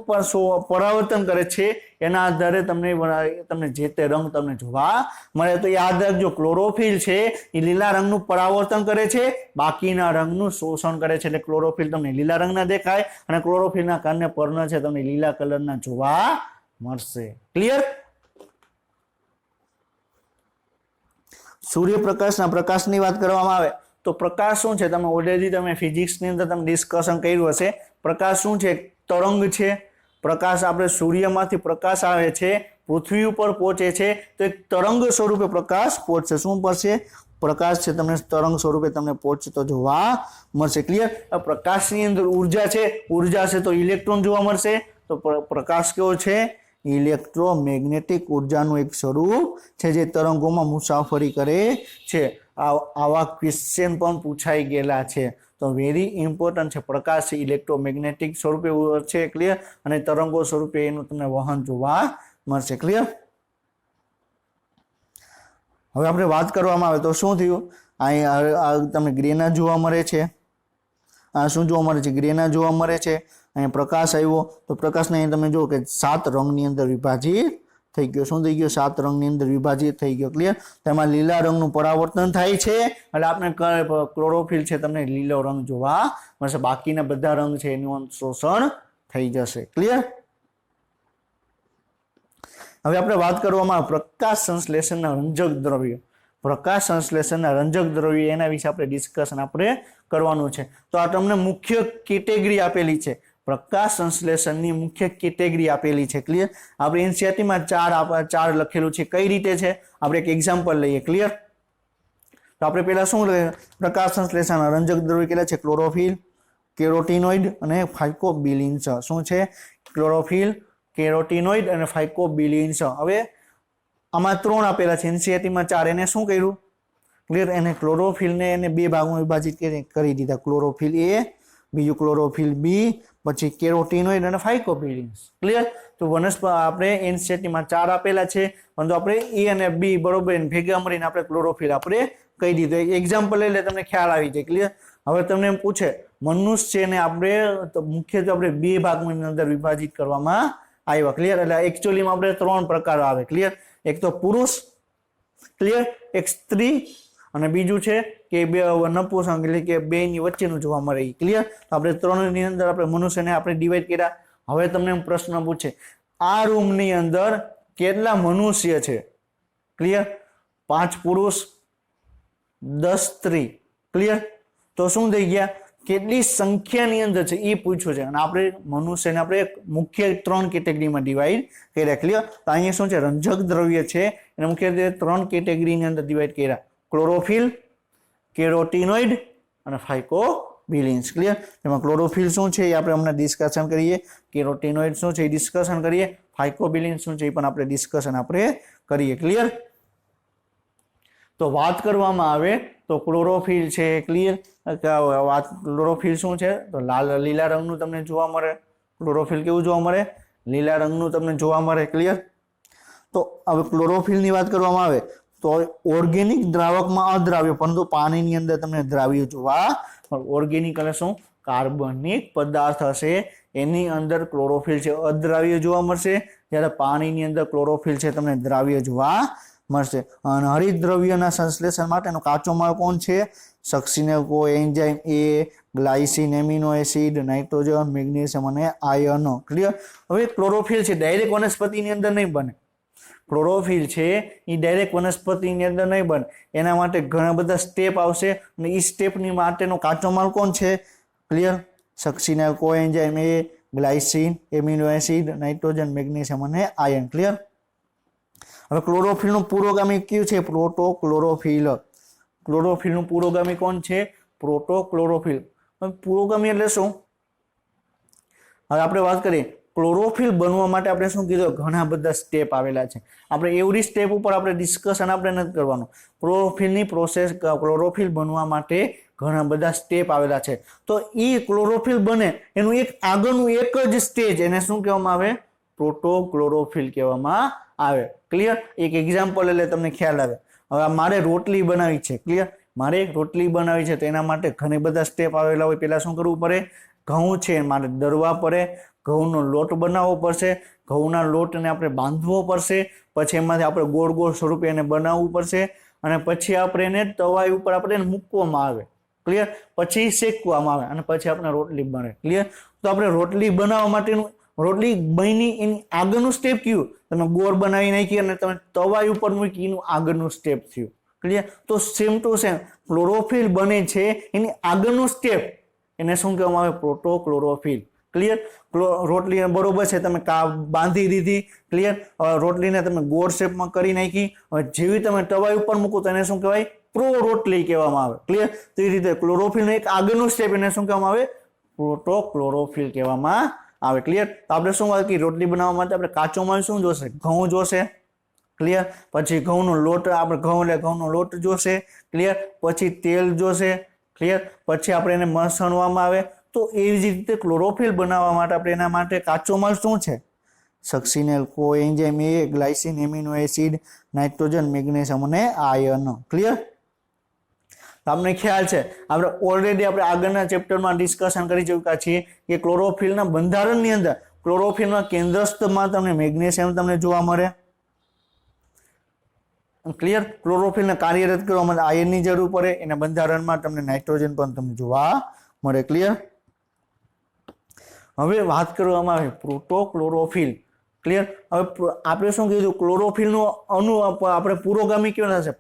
પરાવર્તન કરે છે એના આધારે તમને જે તે રંગ તમને જોવા મળે તો યાદ રાખજો ક્લોરોફિલ છે એ લીલા રંગનું પરાવર્તન કરે છે બાકીના રંગનું શોષણ કરે છે એટલે ક્લોરોફિલ તમને લીલા રંગના દેખાય અને ક્લોરોફિલના કારણે પર્ણ છે તમને લીલા કલરના જોવા મળશે ક્લિયર સૂર્યપ્રકાશના પ્રકાશની વાત કરવામાં આવે તો પ્રકાશ શું છે તમે ઓલરેડી તમે ફિઝિક્સની અંદર તમે ડિસ્કશન કર્યું હશે પ્રકાશ શું છે તરંગ છે પ્રકાશ આપણે સૂર્યમાંથી પ્રકાશ આવે છે પૃથ્વી ઉપર પહોંચે છે તો એક તરંગ સ્વરૂપે પ્રકાશ પહોંચશે શું પડશે પ્રકાશ છે તમને તરંગ સ્વરૂપે તમને પહોંચતો જોવા મળશે ક્લિયર પ્રકાશની અંદર ઉર્જા છે તો ઇલેક્ટ્રોન જોવા મળશે તો પ્રકાશ કેવો છે ઇલેક્ટ્રોમેગ્નેટિક ઉર્જાનું એક સ્વરૂપ છે જે તરંગોમાં મુસાફરી કરે છે આવા ક્વેશ્ચન પણ પૂછાઈ ગયેલા છે તો વેરી ઇમ્પોર્ટન્ટ છે પ્રકાશ ઇલેક્ટ્રોમેગ્નેટિક સ્વરૂપે છે ક્લિયર અને તરંગો સ્વરૂપે એનું તમને વહન જોવા મળશે ક્લિયર હવે આપણે વાત કરવામાં આવે તો શું થયું અહીં તમને ગ્રેના જોવા મળે છે આ શું જોવા મળે છે ગ્રેના જોવા મળે છે અહીંયા પ્રકાશ આવ્યો તો પ્રકાશને અહીં તમે જુઓ કે 7 રંગની અંદર વિભાજિત થઈ ગયો શું થઈ ગયો 7 રંગની અંદર વિભાજિત થઈ ગયો ક્લિયર તેમાં લીલા રંગનું પરાવર્તન થાય છે એટલે આપણે ક્લોરોફિલ છે તમને લીલો રંગ જોવા મળશે બાકીના બધા રંગ છે એનું શોષણ થઈ જશે ક્લિયર હવે આપણે વાત કરવામાં પ્રકાશ સંશ્લેષણના રંજક દ્રવ્યો એના વિશે આપણે ડિસ્કશન આપણે કરવાનું છે તો આ તમને મુખ્ય કેટેગરી આપેલી છે પ્રકાશ સંશ્લેષણની મુખ્ય કેટેગરી આપેલી છે ક્લિયર આપણે એનસીઈઆરટીમાં 4 લખેલું છે કઈ રીતે છે આપણે એક એક્ઝામ્પલ લઈએ ક્લિયર તો આપણે પહેલા શું પ્રકાશ સંશ્લેષણના રંજક દ્રવ્યો કેટલા છે ક્લોરોફિલ કેરોટીનોઇડ અને ફાઇકોબિલિન્સ શું છે ક્લોરોફિલ કેરોટીનોઇડ અને ફાઇકોબિલિન્સ હવે આમાં 3 આપેલા છે એનસીઈઆરટીમાં 4 એને શું કર્યું ક્લિયર એને ક્લોરોફિલને એને 2 ભાગમાં વિભાજિત કરી દીધા ક્લોરોફિલ એ બીજું ક્લોરોફિલ બી પછી કેરોટીનોઇડ અને ફાઇકોબિલિન્સ ક્લિયર તો આપણે એનસીઈઆરટીમાં 4 આપેલા છે પરંતુ આપણે એ અને બી બરોબર ભેગા મળીને આપણે ક્લોરોફિલ આપણે કહી દીધું એક્ઝામ્પલ એટલે તમને ખ્યાલ આવી જાય ક્લિયર હવે તમને એમ પૂછે મનુષ્યને આપણે મુખ્યત્વે આપણે 2 ભાગની અંદર વિભાજિત કરવામાં આવ્યા ક્લિયર એટલે એકચ્યુઅલીમાં આપણે 3 પ્રકારો આવે ક્લિયર એક તો પુરુષ ક્લિયર એક સ્ત્રી અને બીજું છે કે બે નપુંસક એટલે કે બેની વચ્ચેનું જોવા મળે ક્લિયર આપણે 3 ની અંદર આપણે મનુષ્યને આપણે ડિવાઈડ કર્યા હવે તમને પ્રશ્ન પૂછે આ રૂમની અંદર કેટલા મનુષ્ય છે ક્લિયર 5 પુરુષ 10 સ્ત્રી ક્લિયર તો શું થઈ ગયા કેટલી સંખ્યાની અંદર છે એ પૂછ્યું છે અને આપણે મનુષ્યને આપણે મુખ્ય 3 કેટેગરીમાં ડિવાઈડ કર્યા ક્લિયર તો અહીંયા શું છે રંજક દ્રવ્ય છે એને મુખ્યત્વે 3 કેટેગરીની અંદર ડિવાઈડ કર્યા ક્લોરોફિલ કેરોટીનોઇડ અને ફાઇકોબિલિન્સ ક્લિયર એમાં ક્લોરોફિલ શું છે એ આપણે હમણાં ડિસ્કશન કરીએ કેરોટીનોઇડ શું છે એ ડિસ્કશન કરીએ ફાઇકોબિલિન શું છે એ પણ આપણે ડિસ્કશન આપણે કરીએ. ક્લિયર? તો વાત કરવામાં આવે તો ક્લોરોફિલ છે. ક્લિયર? વાત ક્લોરોફિલ શું છે તો લીલા રંગનું તમને જોવા મળે. ક્લોરોફિલ કેવું જોવા મળે? લીલા રંગનું તમને જોવા મળે. ક્લિયર? તો હવે ક્લોરોફિલની વાત કરવામાં આવે તો ઓર્ગેનિક દ્રાવકમાં અદ્રાવ્ય પરંતુ પાણીની અંદર તમને દ્રાવ્ય જોવા મળે. ઓર્ગેનિક એટલે શું? કાર્બનિક પદાર્થ હશે એની અંદર ક્લોરોફિલ છે અદ્રાવ્ય જોવા મળશે, જ્યારે પાણીની અંદર ક્લોરોફિલ છે તમને દ્રાવ્ય જોવા મળશે. અને હરિતદ્રવ્યના સંશ્લેષણ માટેનો કાચો માલ કોણ છે? Succinyl coenzyme A, glycine, amino acid, nitrogen, magnesium અને આયનો. ક્લિયર? હવે ક્લોરોફિલ છે ડાયરેક્ટ વનસ્પતિની અંદર નહીં બને. ક્લોરોફિલ છે એ ડાયરેક્ટ વનસ્પતિની અંદર નહીં બને, એના માટે ઘણા બધા સ્ટેપ આવશે અને એ સ્ટેપની માટેનો કાચો માલ કોણ છે? Clear? Succinyl coenzyme A, glycine, amino acid, nitrogen, magnesium અને આયન. ક્લિયર? હવે ક્લોરોફિલનું પુરોગામી કયું છે? પ્રોટોક્લોરોફિલ. ક્લોરોફિલનું પુરોગામી કોણ છે? પ્રોટોક્લોરોફિલ. પુરોગામી એટલે શું? હવે આપણે વાત કરીએ ક્લોરોફિલ બનવા માટે આપણે શું કીધું? ઘણા બધા સ્ટેપ આવેલા છે. આપણે એવરી સ્ટેપ ઉપર આપણે ડિસ્કશન આપણે નથી કરવાનું. ક્લોરોફિલની પ્રોસેસ, ક્લોરોફિલ બનવા માટે ઘણા બધા સ્ટેપ આવેલા છે. તો એ ક્લોરોફિલ બને એનું એક આગળનું એક જ સ્ટેજ એને શું કહેવામાં આવે? પ્રોટોક્લોરોફિલ કહેવામાં આવે. ક્લિયર? એક એક્ઝામ્પલ એટલે તમને ખ્યાલ આવે. હવે મારે રોટલી બનાવી છે. ક્લિયર? મારે રોટલી બનાવી છે તો એના માટે ઘણા બધા સ્ટેપ આવેલા હોય. પહેલા શું કરવું પડે? ઘઉં છે મારે દળવા પડે, ઘઉંનો લોટ બનાવવો પડશે, ઘઉંના લોટને આપણે બાંધવો પડશે, પછી એમાંથી આપણે ગોળ ગોળ સ્વરૂપે એને બનાવવું પડશે અને પછી આપણે એને તવાઈ ઉપર આપણે એને મૂકવામાં આવે. ક્લિયર? પછી શેકવામાં આવે અને પછી આપણે રોટલી બને. ક્લિયર? તો આપણે રોટલી બનાવવા માટેનું રોટલી બની એની આગળનું સ્ટેપ કયું? તમે ગોળ બનાવી નાખી અને તમે તવાઈ ઉપર મૂકી એનું આગળનું સ્ટેપ થયું. ક્લિયર? તો સેમ ટુ સેમ ક્લોરોફિલ બને છે એની આગળનું સ્ટેપ એને શું કહેવામાં આવે? પ્રોટોક્લોરોફિલ. ક્લિયર? રોટલી બરોબર છે તમે બાંધી દીધી. ક્લિયર? રોટલીને તમે ગોળ શેપમાં કરી નાખી. હવે જેવી તમે તવાઈ ઉપર મૂકો તો એને શું કહેવાય? પ્રો રોટલી કહેવામાં આવે. ક્લિયર? તો એ રીતે ક્લોરોફિલનું એક આગળનું સ્ટેપ એને શું કહેવામાં આવે? પ્રોટોક્લોરોફિલ કહેવામાં આવે. ક્લિયર? તો આપણે શું વાત કરીએ? રોટલી બનાવવા માટે આપણે કાચો માલ શું જોશે? ઘઉં જોશે. ક્લિયર? પછી ઘઉંનો લોટ, આપણે ઘઉં એટલે ઘઉંનો લોટ જોશે. ક્લિયર? પછી તેલ જોશે. ક્લિયર? પછી આપણે એને મસળવામાં આવે. તો એવી જ રીતે ક્લોરોફિલ બનાવવા માટે આપણે એના માટે કાચો માલ શું છે? Succinyl coenzyme A, glycine, amino acid, nitrogen, magnesium અને આયન. ક્લિયર? તમને ખ્યાલ છે આપણે ઓલરેડી આપણે આગળના ચેપ્ટરમાં ડિસ્કશન કરી ચૂક્યા છીએ કે ક્લોરોફિલના બંધારણની અંદર ક્લોરોફિલના કેન્દ્રસ્થમાં તમને મેગ્નેશિયમ તમને જોવા મળે. ક્લિયર? ક્લોરોફિલને કાર્યરત કરવા માટે આયનની જરૂર પડે. એના બંધારણમાં તમને નાઇટ્રોજન પણ તમને જોવા મળે. ક્લિયર? હવે વાત કરવામાં આવે પ્રોટોક્લોરોફિલ. ક્લિયર? હવે આપણે શું કીધું? ક્લોરોફિલનો આપણે પુરોગામી કયો થશે?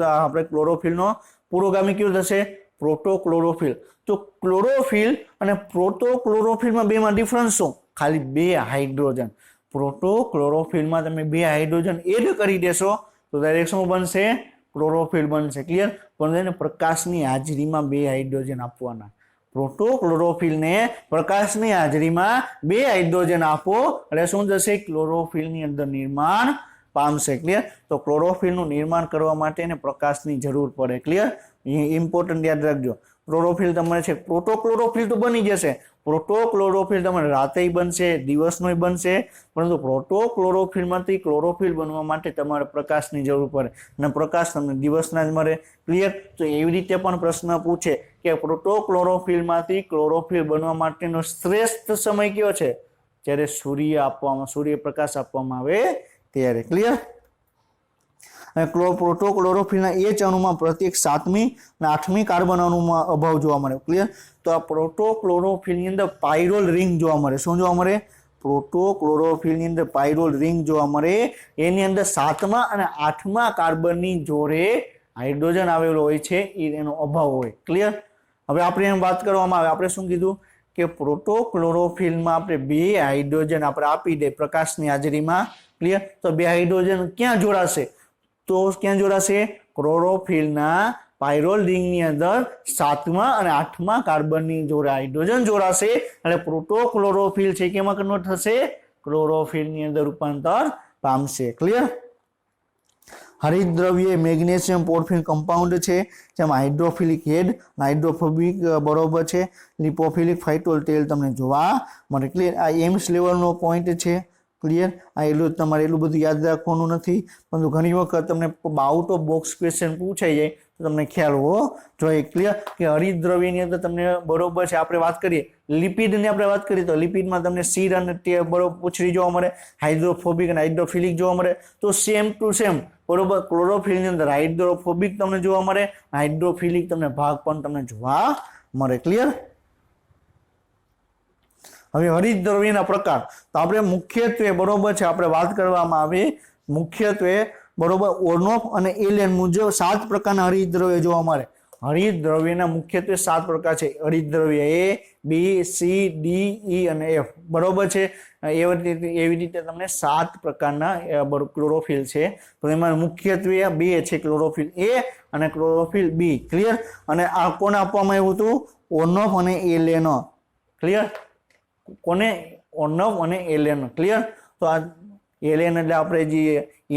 આપણે ક્લોરોફિલનો પુરોગામી કયો થશે? પ્રોટોક્લોરોફિલ. તો ક્લોરોફિલ અને પ્રોટોક્લોરોફિલમાં બેમાં ડિફરન્સ શું? ખાલી 2 હાઇડ્રોજન. પ્રોટોક્લોરોફિલમાં તમે 2 હાઇડ્રોજન એડ કરી દેશો તો ડાયરેક્ટ શું બનશે? ક્લોરોફિલ બનશે. ક્લિયર? પણ એને પ્રકાશની હાજરીમાં 2 હાઇડ્રોજન આપવાના. પ્રોટોક્લોરોફિલને પ્રકાશની હાજરીમાં 2 હાઇડ્રોજન આપો એટલે શું થશે? ક્લોરોફિલની અંદર નિર્માણ પામશે. ક્લિયર? તો ક્લોરોફિલનું નિર્માણ કરવા માટે એને પ્રકાશની જરૂર પડે. ક્લિયર? ઇમ્પોર્ટન્ટ યાદ રાખજો. ક્લોરોફિલ તમારે છે પ્રોટોક્લોરોફિલ તો બની જશે. પ્રોટોક્લોરોફિલ તમારે રાતે બનશે, દિવસનો બનશે, પરંતુ પ્રોટોક્લોરોફિલમાંથી ક્લોરોફિલ બનવા માટે તમારે પ્રકાશની જરૂર પડે અને પ્રકાશ તમને દિવસના જ મળે. ક્લિયર? તો એવી રીતે પણ પ્રશ્ન પૂછે કે પ્રોટોક્લોરોફિલમાંથી ક્લોરોફિલ બનવા માટેનો શ્રેષ્ઠ સમય કયો છે? જ્યારે સૂર્યપ્રકાશ આપવામાં આવે ત્યારે. ક્લિયર? પ્રોટોક્લોરોફિલના એ જ અણુમાં પ્રત્યેક 7મી અને 8મી કાર્બન અણુમાં અભાવ જોવા મળે. ક્લિયર? તો આ પ્રોટોક્લોરોફિલની અંદર પાયરોલ રિંગ જોવા મળે. શું જોવા મળે? પ્રોટોક્લોરોફિલની અંદર પાયરોલ રિંગ જોવા મળે. એની અંદર 7મા અને 8મા કાર્બનની જોડે હાઇડ્રોજન આવેલો હોય છે, એનો અભાવ હોય. ક્લિયર? હવે આપણે એમ વાત કરવામાં આવે આપણે શું કીધું કે પ્રોટોક્લોરોફિલમાં આપણે 2 હાઇડ્રોજન આપણે આપી દે પ્રકાશની હાજરીમાં. ક્લિયર? તો 2 હાઇડ્રોજન ક્યાં જોડાશે? તો ક્યાં જોડાશે? ક્લોરોફિલના પાયરોલ રિંગની અંદર 7મા અને 8મા કાર્બનની જોડે હાઇડ્રોજન જોડાશે એટલે પ્રોટોક્લોરોફિલ છે કેમાં કન્વર્ટ થશે? ક્લોરોફિલની અંદર રૂપાંતર પામશે. ક્લિયર. હરિતદ્રવ્ય મેગ્નેશિયમ પોર્ફિન કમ્પાઉન્ડ છે, જેમાં હાઇડ્રોફિલિક હેડ હાઇડ્રોફોબિક બરોબર છે. લિપોફિલિક ફાઇટોલ ટેલ તમને જોવા મળે. ક્લિયર. આ એમ્સ લેવલનો પોઈન્ટ છે. ક્લિયર. આ એટલું તમારે એટલું બધું યાદ રાખવાનું નથી, પરંતુ ઘણી વખત તમને આઉટ ઓફ બોક્સ ક્વેશ્ચન પૂછાઈ જાય તો તમને ખ્યાલ હોવો જોઈએ. ક્લિયર. કે હરિતદ્રવ્યની અંદર તમને બરોબર છે. આપણે વાત કરીએ લિપિડની, આપણે વાત કરીએ તો લિપિડમાં તમને સીર અને બરોબર પૂછડી જોવા મળે, હાઇડ્રોફોબિક અને હાઇડ્રોફિલિક જોવા મળે. તો સેમ ટુ સેમ બરોબર ક્લોરોફિલની અંદર હાઇડ્રોફોબિક તમને જોવા મળે, હાઇડ્રોફિલિક તમને ભાગ પણ તમને જોવા મળે. ક્લિયર. હવે હરિતદ્રવ્યના પ્રકાર તો આપણે મુખ્યત્વે બરોબર છે આપણે વાત કરવામાં આવે મુખ્યત્વે બરોબર ઓર્નોફ અને એલેન મુજબ 7 પ્રકારના હરિતદ્રવ્ય જોવા મળે. હરિતદ્રવ્યના મુખ્યત્વે 7 પ્રકાર છે. હરિતદ્રવ્ય A, B, C, D, E અને F. બરોબર છે. એવી રીતે તમને 7 પ્રકારના ક્લોરોફિલ છે. તો એમાં મુખ્યત્વે 2 છે, ક્લોરોફિલ A અને ક્લોરોફિલ B. ક્લિયર. અને આ કોને આપવામાં આવ્યું હતું? ઓર્નોફ અને એલેનો. ક્લિયર. કોને? ઓર્નોફ અને એલેનો. ક્લિયર. તો આ એલેન એટલે આપણે જે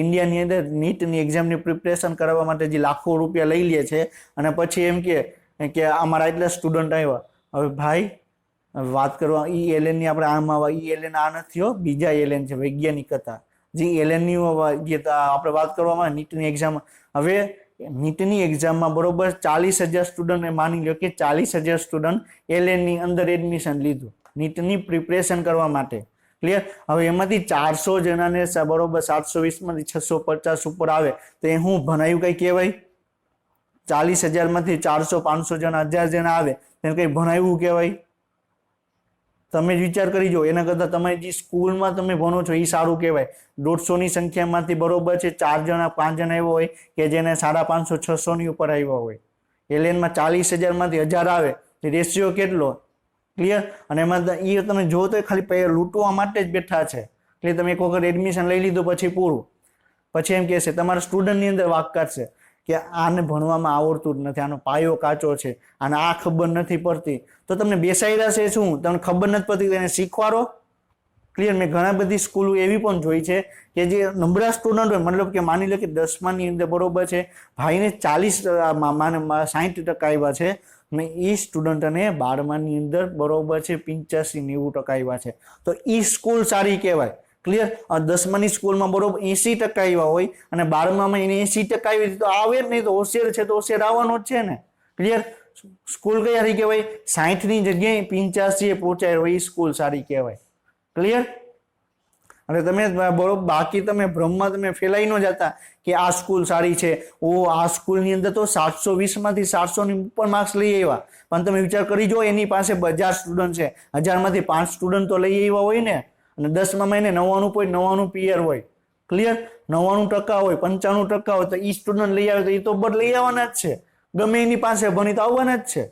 ઇન્ડિયાની અંદર નીટની એક્ઝામની પ્રિપરેશન કરવા માટે જે લાખો રૂપિયા લઈ લે છે અને પછી એમ કે અમારા એટલા સ્ટુડન્ટ આવ્યા. હવે ભાઈ વાત કરવા એલેનની આપણે આમાં એલેન આ નથી હો, બીજા એલેન છે વૈજ્ઞાનિક હતા જે એલેનની આપણે વાત કરવામાં નીટની એક્ઝામ. હવે નીટની એક્ઝામમાં બરોબર 40,000 સ્ટુડન્ટ માની લો કે 40,000 સ્ટુડન્ટ એલેનની અંદર એડમિશન લીધું નીટની પ્રિપરેશન કરવા માટે. ક્લિયર. હવે એમાંથી 400 જણાને બરોબર 720 માંથી 650 ઉપર આવે તો એ હું ભણાયું કઈ કહેવાય? 40,000 માંથી 400 500 જણા 1000 જણા આવે તેને કઈ ભણાવ્યું કહેવાય? તમે જ વિચાર કરી જો. એના કરતા તમે જે સ્કૂલમાં તમે ભણો છો એ સારું કહેવાય. 150 ની સંખ્યામાંથી બરોબર છે 4 જણા 5 જણા એવો હોય કે જેને 550 600 ની ઉપર આવ્યા હોય. એલેનમાં 40,000 માંથી 1000 આવે રેશિયો કેટલો? ક્લિયર. અને એમાં એ તમે જો તો ખાલી લૂંટવા માટે જ બેઠા છે. એટલે તમે એક વખત એડમિશન લઈ લીધું પછી પૂરું. પછી એમ કહેશે તમારા સ્ટુડન્ટની અંદર વાક કાઢશે કે આને ભણવામાં આવડતું જ નથી, આનો પાયો કાચો છે, આને આ ખબર નથી પડતી. તો તમને બેસાડ્યા છે શું? તમને ખબર નથી પડતી એને શીખવાડો. ક્લિયર. મેં ઘણા બધી સ્કૂલો એવી પણ જોઈ છે કે જે નંબરા સ્ટુડન્ટ હોય, મતલબ કે માની લો કે 10માની અંદર બરોબર છે ભાઈને 60% આવ્યા છે ને એ સ્ટુડન્ટને 12માની અંદર બરોબર છે 85-90% આવ્યા છે. તો એ સ્કૂલ સારી કહેવાય. ક્લિયર. 10માની સ્કૂલમાં બરોબર 80% આવ્યા હોય અને 12મામાં એને 80% આવી તો આવે જ નહીં. તો હોશિયાર છે તો હોશિયાર આવવાનો જ છે ને. ક્લિયર. સ્કૂલ કઈ સારી કહેવાય? 60ની જગ્યાએ 85 પહોંચાય હોય એ સ્કૂલ સારી કહેવાય. ક્લિયર. અને તમે બરોબર બાકી તમે ભ્રમમાં તમે ફેલાઈ ન જતા કે આ સ્કૂલ સારી છે, આ સ્કૂલની અંદર તો 720 માંથી 700 ની ઉપર માર્ક્સ લઈ આવ્યા. પણ તમે વિચાર કરી જો એની પાસે 1000 સ્ટુડન્ટ છે, 1000 માંથી 5 સ્ટુડન્ટ તો લઈ આવ્યા હોય ને. અને 10માં એને 99.99 પીઆર હોય. ક્લિયર. 99% હોય, 95% હોય તો એ સ્ટુડન્ટ લઈ આવે તો એ તો બધ લઈ આવવાના જ છે. ગમે એની પાસે ભણી તો આવવાના જ છે.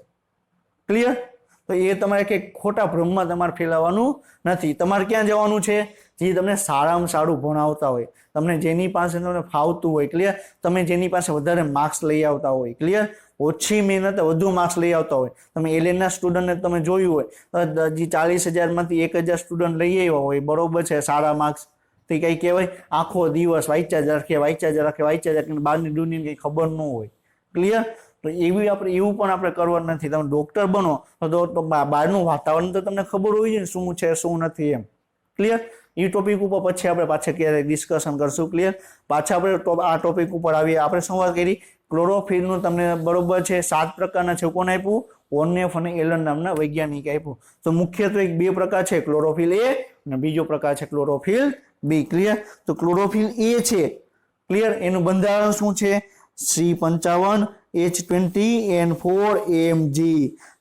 ક્લિયર. તો એ તમારે કંઈક ખોટા ભ્રમમાં તમારે ફેલાવવાનું નથી. તમારે ક્યાં જવાનું છે? જે તમને સારામાં સારું ભણાવતા હોય, તમને જેની પાસે તમને ફાવતું હોય. ક્લિયર. તમે જેની પાસે વધારે માર્ક્સ લઈ આવતા હોય. ક્લિયર. ઓછી મહેનત વધુ માર્ક્સ લઈ આવતા હોય. તમે એલેનના સ્ટુડન્ટને તમે જોયું હોય જે 40,000 માંથી 1,000 સ્ટુડન્ટ લઈ આવ્યા હોય બરોબર છે સારા માર્ક્સ, તો કઈ કહેવાય? આખો દિવસ વાંચ્યા જ રાખે બહારની દુનિયાની કઈ ખબર ન હોય. ક્લિયર. તો એવું પણ આપણે કરવાનું નથી. તમે ડોક્ટર બનો તો બહારનું વાતાવરણ તો તમને ખબર હોય છે શું છે શું નથી એમ. ક્લિયર. એ ટોપિક ઉપર પછી આપણે પાછા ક્યારેક ડિસ્કશન કરશું. ક્લિયર. પાછા આપણે આ ટોપિક ઉપર આવીએ. આપણે સંવાદ કરી ક્લોરોફિલનું તમને બરોબર છે 7 પ્રકારના છે. કોને આપ્યું? ઓર્નેફ અને એલન નામના વૈજ્ઞાનિકે આપ્યું. તો મુખ્યત્વે 2 પ્રકાર છે, ક્લોરોફિલ A અને બીજો પ્રકાર છે ક્લોરોફિલ B. ક્લિયર. તો ક્લોરોફિલ A છે. ક્લિયર. એનું બંધારણ શું છે? C55 H20N4 AMG.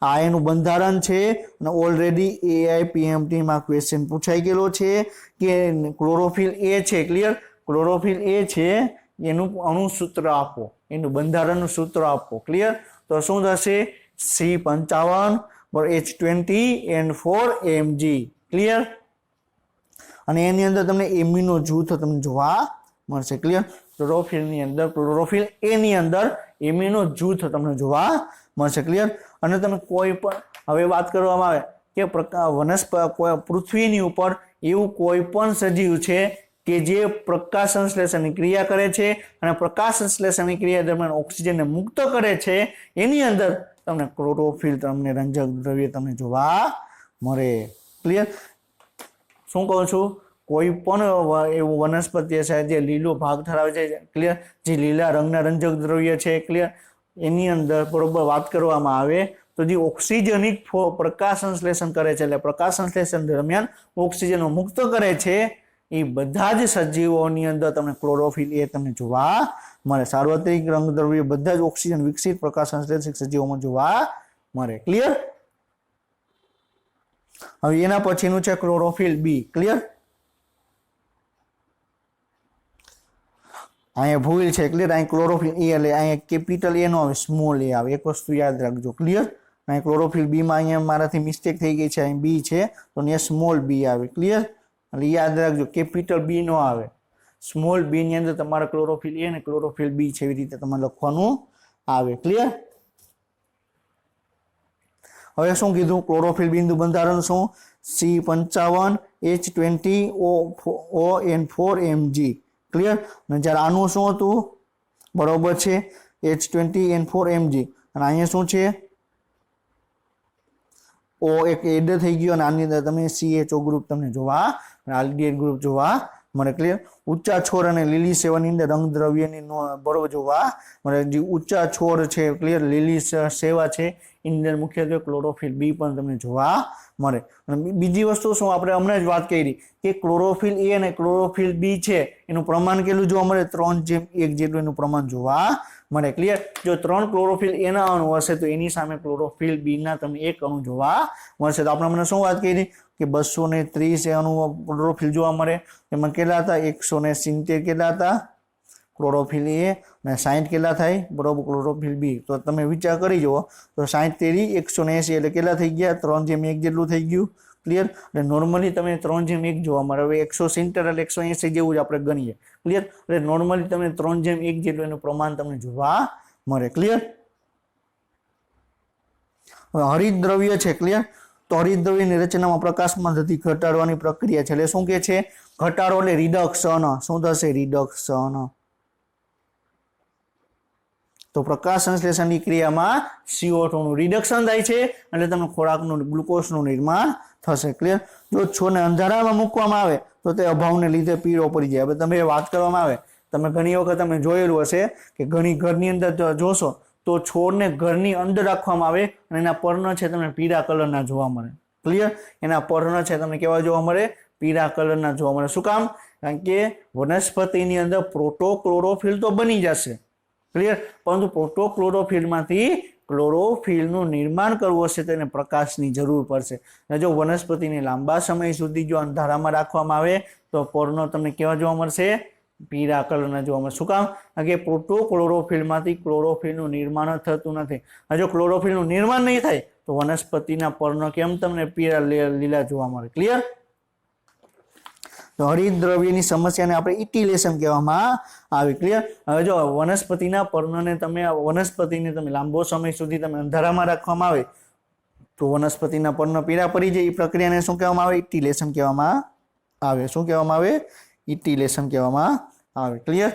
આ એનું બંધારણ છે અને ઓલરેડી AIPMT માં ક્વેશ્ચન પૂછાઈ ગયેલો છે કે ક્લોરોફિલ A છે. ક્લિયર. ક્લોરોફિલ A છે એનું અણુસૂત્ર આપો, એનું બંધારણનું સૂત્ર આપો. ક્લિયર. તો શું થશે? C55 H20N4 AMG. ક્લિયર. અને એની અંદર તમને એમિનો જૂથ તમને જોવા મળશે. ક્લિયર. ક્લોરોફિલની અંદર ક્લોરોફિલ A ની અંદર એમિનો જૂથ તમને જોવા મળશે. ક્લિયર. અને તમે કોઈ પણ હવે વાત કરવામાં આવે કે પૃથ્વીની ઉપર એવું કોઈ પણ સજીવ છે કે જે પ્રકાશ સંશ્લેષણની ક્રિયા કરે છે અને પ્રકાશ સંશ્લેષણની ક્રિયા દરમિયાન ઓક્સિજનને મુક્ત કરે છે એની અંદર તમને ક્લોરોફિલ તમને રંજક દ્રવ્ય તમને જોવા મળે. ક્લિયર? શું કહું છું? કોઈ પણ એવું વનસ્પતિ છે જે લીલો ભાગ ધરાવે છે, ક્લિયર, જે લીલા રંગના રંજક દ્રવ્ય છે, ક્લિયર, એની અંદર બરોબર વાત કરવામાં આવે તો જે ઓક્સિજનિક પ્રકાશ સંશ્લેષણ કરે છે એટલે પ્રકાશ સંશ્લેષણ દરમિયાન ઓક્સિજન મુક્ત કરે છે એ બધા જ સજીવોની અંદર તમને ક્લોરોફિલ એ તમને જોવા મળે. સાર્વત્રિક રંગદ્રવ્ય બધા જ ઓક્સિજન વિકસિત પ્રકાશ સંશ્લેષક સજીવોમાં જોવા મળે. ક્લિયર? હવે એના પછીનું છે ક્લોરોફિલ બી. ક્લિયર? અહીંયા ભૂલ છે. ક્લિયર? અહીં ક્લોરોફિલ એ એટલે અહીંયા કેપિટલ એ નો આવે, સ્મોલ એ આવે. એક વસ્તુ યાદ રાખજો. ક્લિયર? અહીં ક્લોરોફિલ બી માં અહીંયા મારાથી મિસ્ટેક થઈ ગઈ છે, અહીં બી છે તો અહીંયા સ્મોલ બી આવે. ક્લિયર? એટલે યાદ રાખજો, કેપિટલ બી નો આવે, સ્મોલ બી ની અંદર તમારે ક્લોરોફિલ એ અને ક્લોરોફિલ બી છે એવી રીતે તમારે લખવાનું આવે. ક્લિયર? હવે શું કીધું? ક્લોરોફિલ બિંદુ બંધારણ શું? C50H20ON4Mg. ક્લિયર? અને જ્યારે આનું શું હતું? બરોબર છે, H20N4Mg. અને અહીંયા શું છે? ઓ એક એડ થઈ ગયો અને આની અંદર તમે CHO ગ્રુપ તમને જોવા, આલ્ડિહાઇડ ગ્રુપ જોવા મળે. ક્લિયર? ઊંચા છોડ અને લીલી સેવાની અંદર રંગદ્રવ્યની બરોબર જોવા મળે. જે ઊંચા છોડ છે, ક્લિયર, લીલી સેવા છે એની અંદર મુખ્યત્વે ક્લોરોફિલ બી પણ તમને જોવા મળે. અને બીજી વસ્તુ શું આપણે હમણાં જ વાત કરી કે ક્લોરોફિલ એ અને ક્લોરોફિલ બી છે એનું પ્રમાણ કેટલું જોવા મળે? 3:1 જેટલું એનું પ્રમાણ જોવા મળે. ક્લિયર? જો 3 ક્લોરોફિલ એના અણુ હશે તો એની સામે ક્લોરોફિલ બી ના તમને 1 અણુ જોવા મળશે. તો આપણે હમણાં શું વાત કરી કે 230 અણુ ક્લોરોફિલ જોવા મળે. એમાં કેટલા હતા? 170 કેટલા હતા? ક્લોરોફિલ એ અને 60 કેટલા થાય? બરોબર, ક્લોરોફિલ બી. તો તમે વિચાર કરી જુઓ તો 60 તેરી 180 એટલે કેટલા થઈ ગયા? 3:1 જેટલું થઈ ગયું. ક્લિયર? એટલે નોર્મલી તમે 3:1 જોવા મળે. હવે 170 એટલે 180 જેવું જ આપણે ગણીએ. ક્લિયર? એટલે નોર્મલી તમને 3:1 જેટલું એનું પ્રમાણ તમને જોવા મળે. ક્લિયર? હરિત દ્રવ્ય છે. ક્લિયર? તો હરિત દ્રવ્યની રચનામાં પ્રકાશમાં થતી ઘટાડવાની પ્રક્રિયા છે. એટલે શું કે છે? ઘટાડો એટલે રિડક્શન. શું થશે? રિડક્શન. તો પ્રકાશ સંશ્લેષણની ક્રિયામાં CO2 નું રિડક્શન થાય છે એટલે તમને ખોરાકનું ગ્લુકોઝનું નિર્માણ થશે. ક્લિયર? જો છોડને અંધારામાં મૂકવામાં આવે તો તે અભાવને લીધે પીળો પડી જાય. હવે તમે વાત કરવામાં આવે, તમે ઘણી વખત તમે જોયેલું હશે કે ઘણી ઘરની અંદર જોશો તો છોડને ઘરની અંદર રાખવામાં આવે અને એના પર્ણ છે તમને પીળા કલરના જોવા મળે. ક્લિયર? એના પર્ણ છે તમને કેવા જોવા મળે? પીળા કલરના જોવા મળે. શું કામ? કારણ કે વનસ્પતિની અંદર પ્રોટોક્લોરોફિલ તો બની જશે. ક્લિયર? પરંતુ પ્રોટોક્લોરોફિલમાંથી ક્લોરોફિલનું નિર્માણ કરવું હશે તેને પ્રકાશની જરૂર પડશે. અને જો વનસ્પતિને લાંબા સમય સુધી જો અંધારામાં રાખવામાં આવે તો પર્ણો તમને કેવા જોવા મળશે? પીળા કલરના જોવા મળે. શું કામ? કારણ કે પ્રોટોક્લોરોફિલમાંથી ક્લોરોફિલનું નિર્માણ થતું નથી. અને જો ક્લોરોફિલનું નિર્માણ નહીં થાય તો વનસ્પતિના પર્ણો કેમ તમને પીળા લીલા જોવા મળે. ક્લિયર? તો હરિત દ્રવ્યની સમસ્યાને આપણે ઇટિલેશન કહેવામાં આવે. ક્લિયર? હવે જો વનસ્પતિના પર્ણને તમે લાંબો સમય સુધી તમે અંધારામાં રાખવામાં આવે તો વનસ્પતિના પર્ણ પીળા પડી જાય. એ પ્રક્રિયાને શું કહેવામાં આવે? ઇટિલેશન કહેવામાં આવે. શું કહેવામાં આવે? ઇટિલેશન કહેવામાં આવે. ક્લિયર?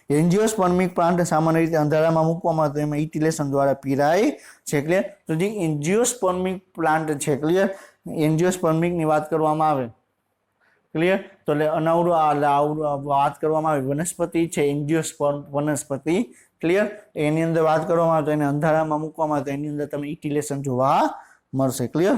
એન્જિયોસ્પર્મિક પ્લાન્ટ સામાન્ય રીતે અંધારામાં મૂકવામાં આવે તો એમાં ઇટિલેશન દ્વારા પીરાય છે. ક્લિયર? તો જે એન્જિયોસ્પર્મિક પ્લાન્ટ છે, ક્લિયર, એન્જિયોસ્પર્મિકની વાત કરવામાં આવે, ક્લિયર, તો એટલે અનાવૃત વાત કરવામાં આવે વનસ્પતિ છે, એન્જિયોસ્પર્મ વનસ્પતિ. ક્લિયર? એની અંદર વાત કરવામાં આવે તો એને અંધારામાં મૂકવામાં આવે તો એની અંદર તમને ઇટિલેશન જોવા મળશે. ક્લિયર?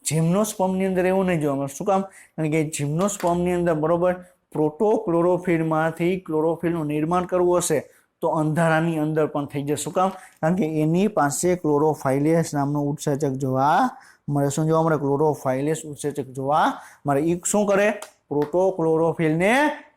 જિમ્નોસ્પર્મની અંદર એવું નહીં જોવા મળે. શું કામ? કારણ કે જિમ્નોસ્પર્મની અંદર બરોબર પ્રોટોક્લોરોફિલમાંથી ક્લોરોફિલનું નિર્માણ કરવું હશે તો અંધારાની અંદર પણ થઈ જશે. શું કામ? કારણ કે એની પાસે ક્લોરોફાઇલેસ નામનું ઉત્સેચક જોવા મળે. શું જોવા મળે? ક્લોરોફાઇલેસ ઉત્સેચક જોવા મળે. એ શું કરે? પ્રોટોક્લોરોફિલને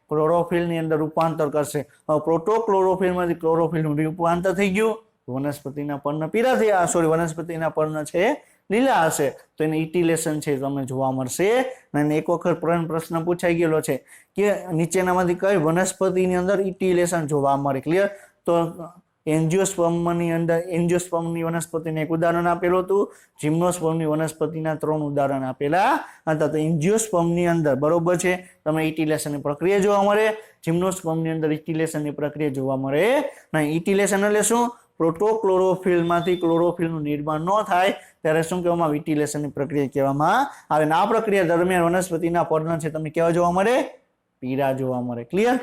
ક્લોરોફિલની અંદર રૂપાંતર કરશે. હવે પ્રોટોક્લોરોફિલમાંથી ક્લોરોફિલનું રૂપાંતર થઈ ગયું, વનસ્પતિના પર્ણ પીળા થયા, વનસ્પતિના પર્ણ છે લીલા હશે તો એને ઇટિલેશન છે તમને જોવા મળશે. અને એક વખત પ્રશ્ન પૂછાઈ ગયેલો છે કે નીચેનામાંથી કઈ વનસ્પતિની અંદર ઇટિલેશન જોવા મળે. ક્લિયર? તો એન્જિયોસ્પર્મની અંદર એન્જિયોસ્પર્મની વનસ્પતિને એક ઉદાહરણ આપેલું હતું, જિમ્નોસ્પર્મની વનસ્પતિના 3 ઉદાહરણ આપેલા હતા. તો એન્જિયોસ્પર્મની અંદર બરોબર છે તમને ઇટિલેશનની પ્રક્રિયા જોવા મળે, જિમ્નોસ્પર્મની અંદર ઇટિલેશનની પ્રક્રિયા જોવા મળે નહીં. ઇટિલેશન એટલે શું? પ્રોટોક્લોરોફિલમાંથી ક્લોરોફિલનું નિર્માણ ન થાય ત્યારે શું કહેવામાં આવે? ઇટિલેશનની પ્રક્રિયા કહેવામાં આવે. અને આ પ્રક્રિયા દરમિયાન વનસ્પતિના પર્ણ છે તમને કેવા જોવા મળે? પીળા જોવા મળે. ક્લિયર?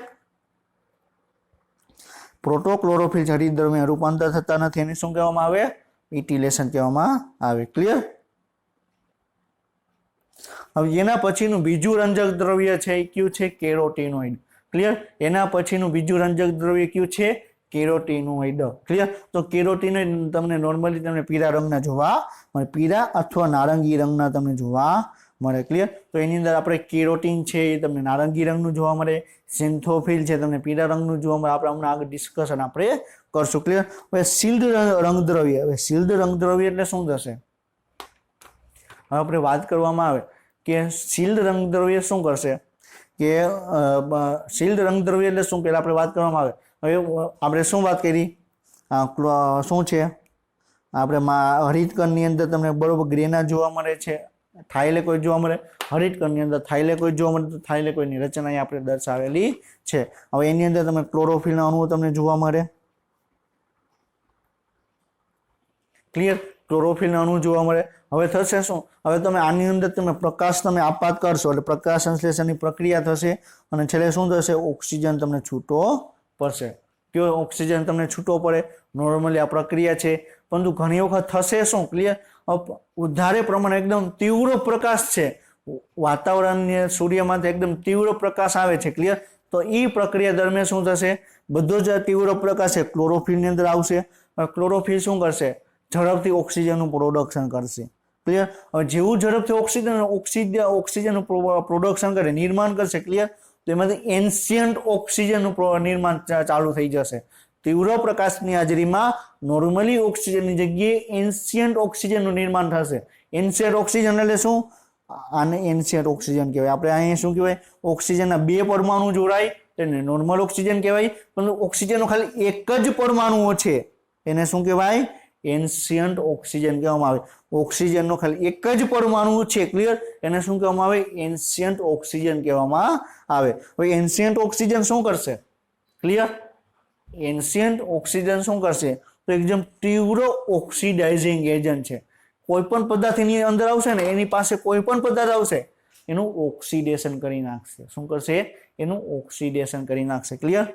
પ્રોટોક્લોરોફિલ હરિત દરમિયાન રૂપાંતર થતા નથી એને શું કહેવામાં આવે? ઇટિલેશન કહેવામાં આવે. ક્લિયર? હવે એના પછીનું બીજું રંજક દ્રવ્ય છે એ કયું છે? કેરોટીનોઇડ. ક્લિયર? એના પછીનું બીજું રંજક દ્રવ્ય કયું છે? કેરોટીનોઇડ. ક્લિયર? તો કેરોટીનોઇડ તમને નોર્મલી તમને પીળા રંગના જોવા મળે, પીળા અથવા નારંગી રંગના તમને જોવા મળે. ક્લિયર? તો એની અંદર આપણે કેરોટીન છે એ તમને નારંગી રંગનું જોવા મળે, સિન્થોફિલ છે તમને પીળા રંગનું જોવા મળે. આપણે હમણાં આગળ ડિસ્કશન આપણે કરશું. ક્લિયર? હવે શિલ્ડ રંગદ્રવ્ય. હવે શિલ્ડ રંગદ્રવ્ય એટલે શું થશે? હવે આપણે વાત કરવામાં આવે કે શિલ્ડ રંગદ્રવ્ય શું કરશે કે શિલ્ડ રંગદ્રવ્ય એટલે શું? પહેલા આપણે વાત કરવામાં આવે. હવે આપણે શું વાત કરી? શું છે? આપણે હરિતકણની અંદર તમને બરોબર ગ્રેના જોવા મળે છે, થાઇલેકોઇડ જોવા મળે. હરિતકણની અંદર થાઇલેકોઇડ જોવા મળે તો થાઇલેકોઇડની રચના અહીં આપણે દર્શાવેલી છે. હવે એની અંદર તમે ક્લોરોફિલના અણુઓ તમને જોવા મળે. ક્લિયર? ક્લોરોફિલના અણુ જોવા મળે. હવે થશે શું? હવે તમે આની અંદર તમે પ્રકાશ તમે આપાત કરશો એટલે પ્રકાશ સંશ્લેષણની પ્રક્રિયા થશે અને છેલ્લે શું થશે? ઓક્સિજન તમને છૂટો પડશે. કયો ઓક્સિજન તમને છૂટો પડે? નોર્મલી આ પ્રક્રિયા છે, પરંતુ ઘણી વખત થશે શું? ક્લિયર? વધારે પ્રમાણે એકદમ તીવ્ર પ્રકાશ છે વાતાવરણની, સૂર્યમાંથી એકદમ તીવ્ર પ્રકાશ આવે છે. ક્લિયર? તો એ પ્રક્રિયા દરમિયાન શું થશે? બધો જ તીવ્ર પ્રકાશ છે ક્લોરોફિલની અંદર આવશે. ક્લોરોફિલ શું કરશે? ઝડપથી ઓક્સિજનનું પ્રોડક્શન કરશે. ક્લિયર? હવે જેવું ઝડપથી ઓક્સિજનનું પ્રોડક્શન કરે, નિર્માણ કરશે. ક્લિયર? તો એમાંથી એન્શિયન્ટ ઓક્સિજનનું નિર્માણ ચાલુ થઈ જશે. તીવ્ર પ્રકાશની હાજરીમાં નોર્મલી ઓક્સિજનની જગ્યાએ એન્શિયન્ટ ઓક્સિજનનું નિર્માણ થશે. એન્શિયન્ટ ઓક્સિજન એટલે શું? આને એન્શિયન્ટ ઓક્સિજન કહેવાય. આપણે અહીંયા શું કહેવાય? ઓક્સિજનના 2 પરમાણુ જોડાય તેને નોર્મલ ઓક્સિજન કહેવાય, પરંતુ ઓક્સિજનનો ખાલી એક જ પરમાણુઓ છે એને શું કહેવાય? એન્શિયન્ટ ઓક્સિજન કહેવામાં આવે. ઓક્સિજનનો ખાલી એક જ પરમાણુ છે. ક્લિયર? એને શું કહેવામાં આવે? એન્શિયન્ટ ઓક્સિજન કહેવામાં આવે. હવે એન્શિયન્ટ ઓક્સિજન શું કરશે? ક્લિયર? એન્શિયન્ટ ઓક્સિજન શું કરશે? તો એકદમ તીવ્ર ઓક્સિડાઇઝિંગ એજન્ટ છે. કોઈ પણ પદાર્થ એની અંદર આવશે ને, એની પાસે કોઈ પણ પદાર્થ આવશે એનું ઓક્સિડેશન કરી નાખશે. શું કરશે? એનું ઓક્સિડેશન કરી નાખશે. ક્લિયર?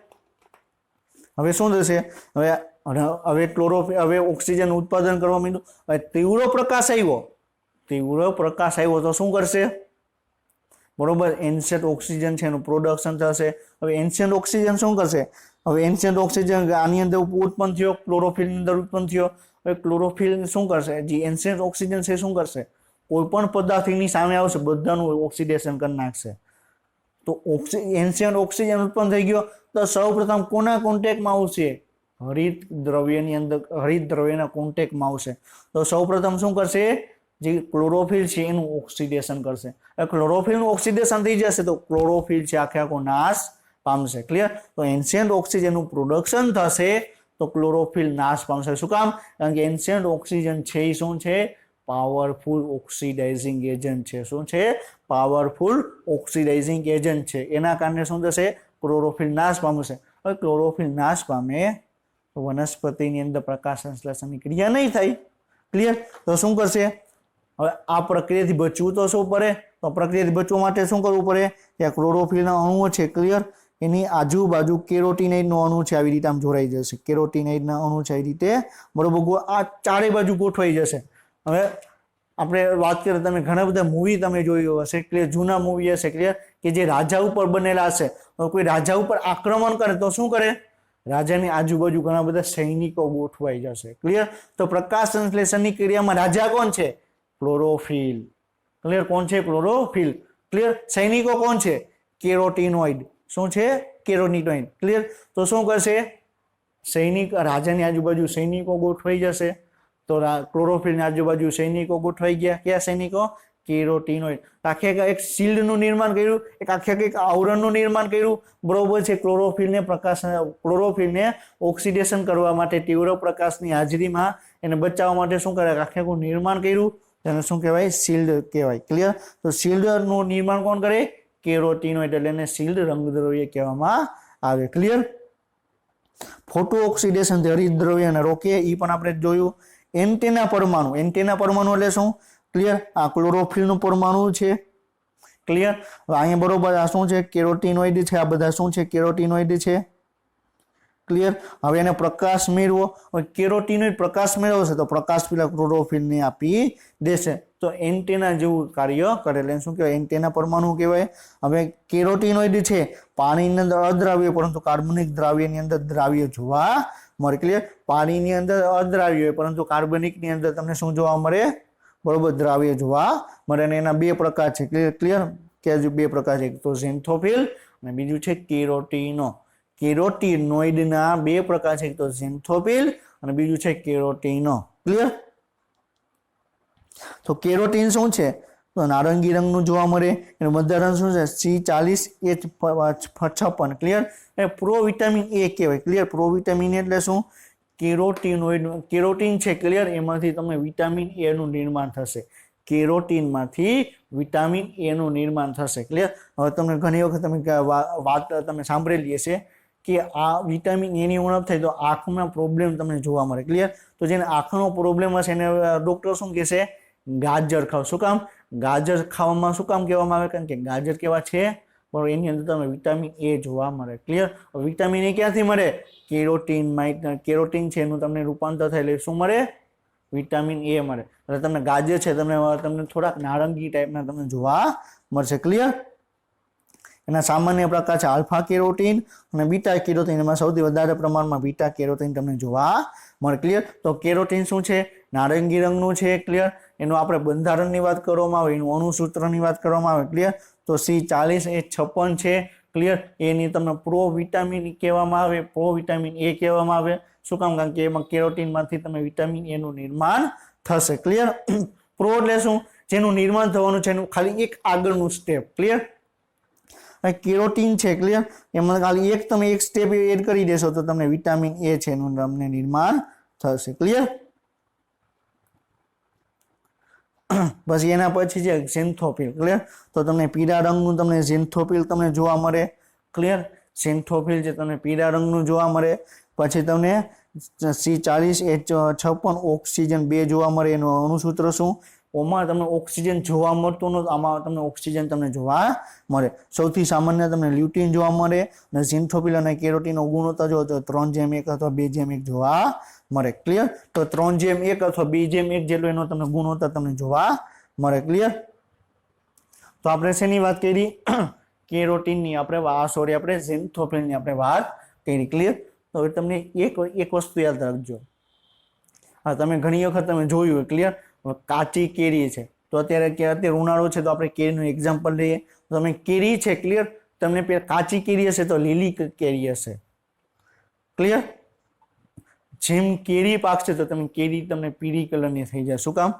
હવે શું થશે? હવે ઓક્સિજન ઉત્પાદન કરવા માંડ્યું. હવે તીવ્ર પ્રકાશ આવ્યો તો શું કરશે? બરોબર, એન્શિયન્ટ ઓક્સિજન છે એનું પ્રોડક્શન થશે. હવે એન્શિયન્ટ ઓક્સિજન શું કરશે? હવે એન્શિયન્ટ ઓક્સિજન આની અંદર ઉત્પન્ન થયો, ક્લોરોફિલની અંદર ઉત્પન્ન થયો. હવે ક્લોરોફિલ શું કરશે? જે એન્શિયન્ટ ઓક્સિજન છે શું કરશે? કોઈ પણ પદાર્થ એની સામે આવશે બધાનું ઓક્સિડેશન કરી નાખશે. તો એન્શિયન્ટ ઓક્સિજન ઉત્પન્ન થઈ ગયો તો સૌપ્રથમ કોના કોન્ટેક્ટમાં આવશે? હરિત દ્રવ્યના કોન્ટેક્ટમાં આવશે. તો સૌપ્રથમ શું કરશે? જે ક્લોરોફિલ છે એનું ઓક્સિડેશન કરશે. ક્લોરોફિલનું ઓક્સિડેશન થઈ જશે તો ક્લોરોફિલ છે આખો નાશ પામશે. ક્લિયર? તો એન્શિયન્ટ ઓક્સિજનનું પ્રોડક્શન થશે તો ક્લોરોફિલ નાશ પામશે. શું કામ? કારણ કે એન્શિયન્ટ ઓક્સિજન છે એ શું છે? પાવરફુલ ઓક્સિડાઇઝિંગ એજન્ટ છે. શું છે? પાવરફુલ ઓક્સિડાઇઝિંગ એજન્ટ છે. એના કારણે શું થશે? ક્લોરોફિલ નાશ પામશે. હવે ક્લોરોફિલ નાશ પામે તો વનસ્પતિની અંદર પ્રકાશ સંશ્લેષણની ક્રિયા નહીં થાય. ક્લિયર? તો શું કરશે? હવે આ પ્રક્રિયાથી બચવું તો શું પડે? તો પ્રક્રિયાથી બચવા માટે શું કરવું પડે? ત્યાં ક્લોરોફિલના અણુઓ છે. ક્લિયર? એની આજુબાજુ કેરોટીનાઇડનો અણુ છે આવી રીતે આમ જોડાઈ જશે. કેરોટીનાઇડના અણુ છે આવી રીતે બરોબર આ ચારે બાજુ ગોઠવાઈ જશે. હવે આપણે વાત કરીએ, તમે ઘણા બધા મૂવી તમે જોયું હશે. ક્લિયર? જૂના મૂવી હશે. ક્લિયર? કે જે રાજા ઉપર બનેલા હશે. કોઈ રાજા ઉપર આક્રમણ કરે તો શું કરે? રાજાની આજુબાજુ ઘણા બધા સૈનિકો ગોઠવાઈ જશે. ક્લિયર? તો પ્રકાશ સંશ્લેષણની ક્રિયામાં રાજા કોણ છે? ક્લોરોફિલ. ક્લિયર? કોણ છે? ક્લોરોફિલ. ક્લિયર? સૈનિકો કોણ છે? કેરોટીનોઇડ. શું છે? કેરોટીનોઇડ. ક્લિયર? તો શું કરશે? રાજાની આજુબાજુ સૈનિકો ગોઠવાઈ જશે. તો ક્લોરોફિલની આજુબાજુ સૈનિકો ગોઠવાઈ ગયા. કયા સૈનિકો? કેરોટીનોઇડ. આખે એક શિલ્ડનું નિર્માણ કર્યું, એક આખે એક આવરણનું નિર્માણ કર્યું, બરોબર છે. ક્લોરોફિલને ઓક્સિડેશન કરવા માટે તીવ્ર પ્રકાશની હાજરીમાં એને બચાવવા માટે શું કરે, આખે નિર્માણ કર્યું, તેને શું કહેવાય, શિલ્ડ કહેવાય. ક્લિયર? તો શિલ્ડનું નિર્માણ કોણ કરે, કેરોટીનોઇડ, એટલે એને શિલ્ડ રંગદ્રવ્ય કહેવામાં આવે. ક્લિયર? ફોટો ઓક્સિડેશન હરિતદ્રવ્યને રોકે, એ પણ આપણે જોયું. એન્ટેના પરમાણુ એટલે શું? ક્લિયર? આ ક્લોરોફિલનું પરમાણુ છે. ક્લિયર? અહીંયા બરોબર આ શું છે, કેરોટીનોઇડ છે. આ બધા શું છે, કેરોટીનોઇડ છે. ક્લિયર? હવે એને પ્રકાશ મેળવો, કેરોટીનોઇડ પ્રકાશ મેળવશે તો પ્રકાશ પેલા ક્લોરોફિલને આપી દેશે, તો એન્ટેના જેવું કાર્ય કરે, એટલે શું કહેવાય, એન્ટેના પરમાણુ કહેવાય. હવે કેરોટીનોઇડ છે પાણીની અંદર અદ્રાવ્ય પરંતુ કાર્બનિક દ્રાવ્યની અંદર દ્રાવ્ય જોવા મળે. ક્લિયર? પાણીની અંદર અદ્રાવ્ય હોય પરંતુ કાર્બનિકની અંદર તમને શું જોવા મળે, બરોબર, દ્રાવ્ય જોવા મળે. અને એના બે પ્રકાર છે. ક્લિયર? કે બે પ્રકાર છે, તો ઝેન્થોફિલ અને બીજું છે કેરોટીનો. કેરોટીનોઇડના બે પ્રકાર છે, તો ઝેન્થોફિલ અને બીજું છે કેરોટીનો. ક્લિયર? તો કેરોટીન શું છે, તો નારંગી રંગનું જોવા મળે. એનું બંધારણ શું છે, C40H56. ક્લિયર? એ પ્રોવિટામિન એ કહેવાય. ક્લિયર? પ્રોવિટામિન એટલે શું, કેરોટીનોઇડ, કેરોટીન છે. ક્લિયર? એમાંથી તમને વિટામિન એ નું નિર્માણ થશે. કેરોટીનમાંથી વિટામિન એ નું નિર્માણ થશે. ક્લિયર? હવે તમને ઘણી વખત તમે વાત તમે સાંભળેલી હશે કે આ વિટામિન એની ઉણપ થાય તો આંખમાં પ્રોબ્લેમ તમને જોવા મળે. ક્લિયર? તો જેને આંખનો પ્રોબ્લેમ હશે એને ડોક્ટર શું કહેશે, ગાજર ખાવ. શું કામ? ગાજર ખાવામાં શું કામ કહેવામાં આવે, કારણ કે ગાજર કેવા છે, બરોબર, એની અંદર તમને વિટામિન એ જોવા મળે. ક્લિયર? વિટામિન એ ક્યાંથી મળે, કેરોટીનમાં. કેરોટીન છે એનું તમને રૂપાંતર થાય એટલે શું મળે, વિટામિન એ મળે. એટલે તમને ગાજર છે તમને થોડાક નારંગી ટાઈપના તમને જોવા મળશે. ક્લિયર? એના સામાન્ય પ્રકાર છે આલ્ફા કેરોટીન અને બીટા કેરોટીન. એમાં સૌથી વધારે પ્રમાણમાં બીટા કેરોટીન તમને જોવા મળે. ક્લિયર? તો કેરોટીન શું છે, નારંગી રંગનું છે. ક્લિયર? એનું આપણે બંધારણની વાત કરવામાં આવે, એનું અણુસૂત્રની વાત કરવામાં આવે. ક્લિયર? તો C40H56 છે. ક્લિયર? એની તમને પ્રોવિટામિન કહેવામાં આવે, પ્રોવિટામિન એ કહેવામાં આવે. શું કામ? કારણ કે એમાં કેરોટીનમાંથી તમે વિટામિન એ નું નિર્માણ થશે. ક્લિયર? પ્રો એટલે શું, જેનું નિર્માણ થવાનું છે એનું ખાલી એક આગળનું સ્ટેપ. ક્લિયર? કેરોટીન છે. ક્લિયર? એમાં ખાલી તમે એક સ્ટેપ એડ કરી દેશો તો તમને વિટામિન એ છે એનું તમને નિર્માણ થશે. ક્લિયર? પછી એના પછી છે ઝેન્થોફિલ. ક્લિયર? તો તમને પીળા રંગનું તમને ઝેન્થોફિલ તમને જોવા મળે. ક્લિયર? ઝેન્થોફિલ છે તમને પીળા રંગનું જોવા મળે. પછી તમને C40H56 ઓક્સિજન 2 જોવા મળે. એનું અણુસૂત્ર શું, ઓમાં તમને ઓક્સિજન જોવા મળતું નથી, આમાં તમને ઓક્સિજન તમને જોવા મળે. સૌથી સામાન્ય તમને લ્યુટીન જોવા મળે. અને ઝેન્થોફિલ અને કેરોટીનનો ગુણોત્તર જો તો 3:1 અથવા 2:1 જોવા મળે. ક્લિયર? તો 3:1 અથવા 2:1 જેટલો એનો તમને ગુણોત્તર તમને જોવા મળે. ક્લિયર? તો આપણે શેની વાત કરી, કેરોટીનની આપણે ઝેન્થોફિલની આપણે વાત કરી. ક્લિયર? તો હવે તમને એક વસ્તુ યાદ રાખજો. હા, તમે ઘણી વખત તમે જોયું હોય. ક્લિયર? કાચી કેરી છે, તો અત્યારે ઉનાળો છે તો આપણે કેરીનું એક્ઝામ્પલ લઈએ. તો તમે કેરી છે. ક્લિયર? તમને પેલા કાચી કેરી હશે તો લીલી કેરી હશે. ક્લિયર? જેમ કેરી પાકશે તો કેરી તમને પીળી કલરની થઈ જાય. શું કામ?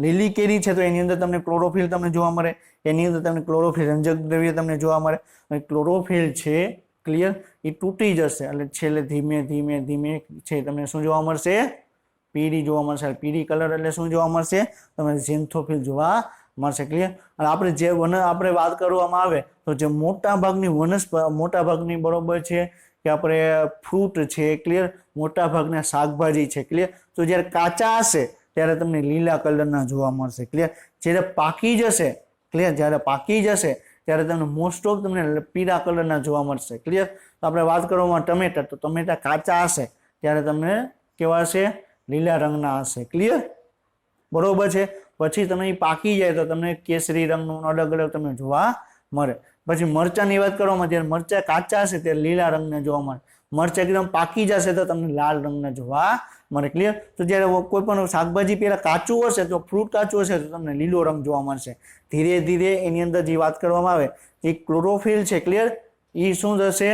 લીલી કેરી છે તો એની અંદર તમને ક્લોરોફિલ તમને જોવા મળે. એની અંદર તમને ક્લોરોફિલ રંજક દ્રવ્ય તમને જોવા મળે. અને ક્લોરોફિલ છે, ક્લિયર, એ તૂટી જશે એટલે છેલ્લે ધીમે ધીમે ધીમે છે તમને શું જોવા મળશે, પીળી જોવા મળશે. પીળી કલર એટલે શું જોવા મળશે, તમને ઝેન્થોફિલ જોવા મળશે. ક્લિયર? અને આપણે વાત કરવામાં આવે તો જે મોટાભાગની બરોબર છે કે આપણે ફ્રૂટ છે. ક્લિયર? મોટાભાગના શાકભાજી છે. ક્લિયર? તો જ્યારે કાચા હશે ત્યારે તમને લીલા કલરના જોવા મળશે. ક્લિયર? જ્યારે પાકી જશે, ક્લિયર, જ્યારે પાકી જશે ત્યારે તમને મોસ્ટ ઓફ તમને પીળા કલરના જોવા મળશે. ક્લિયર? તો આપણે વાત કરવામાં ટમેટા, તો ટમેટા કાચા હશે ત્યારે તમને કેવા હશે, લીલા રંગના હશે. ક્લિયર? બરોબર છે. પછી તમે પાકી જાય તો તમને કેસરી રંગનું અલગ અલગ તમને જોવા મળે. પછી મરચાની વાત કરવામાં, જ્યારે મરચા કાચા હશે ત્યારે લીલા રંગના જોવા મળે. મરચા એકદમ પાકી જશે તો તમને લાલ રંગના જોવા મળે. ક્લિયર? તો જ્યારે કોઈ પણ શાકભાજી પહેલા કાચું હશે તો ફ્રૂટ કાચું હશે તો તમને લીલો રંગ જોવા મળશે. ધીરે ધીરે એની અંદર જે વાત કરવામાં આવે એ ક્લોરોફિલ છે. ક્લિયર? એ શું થશે,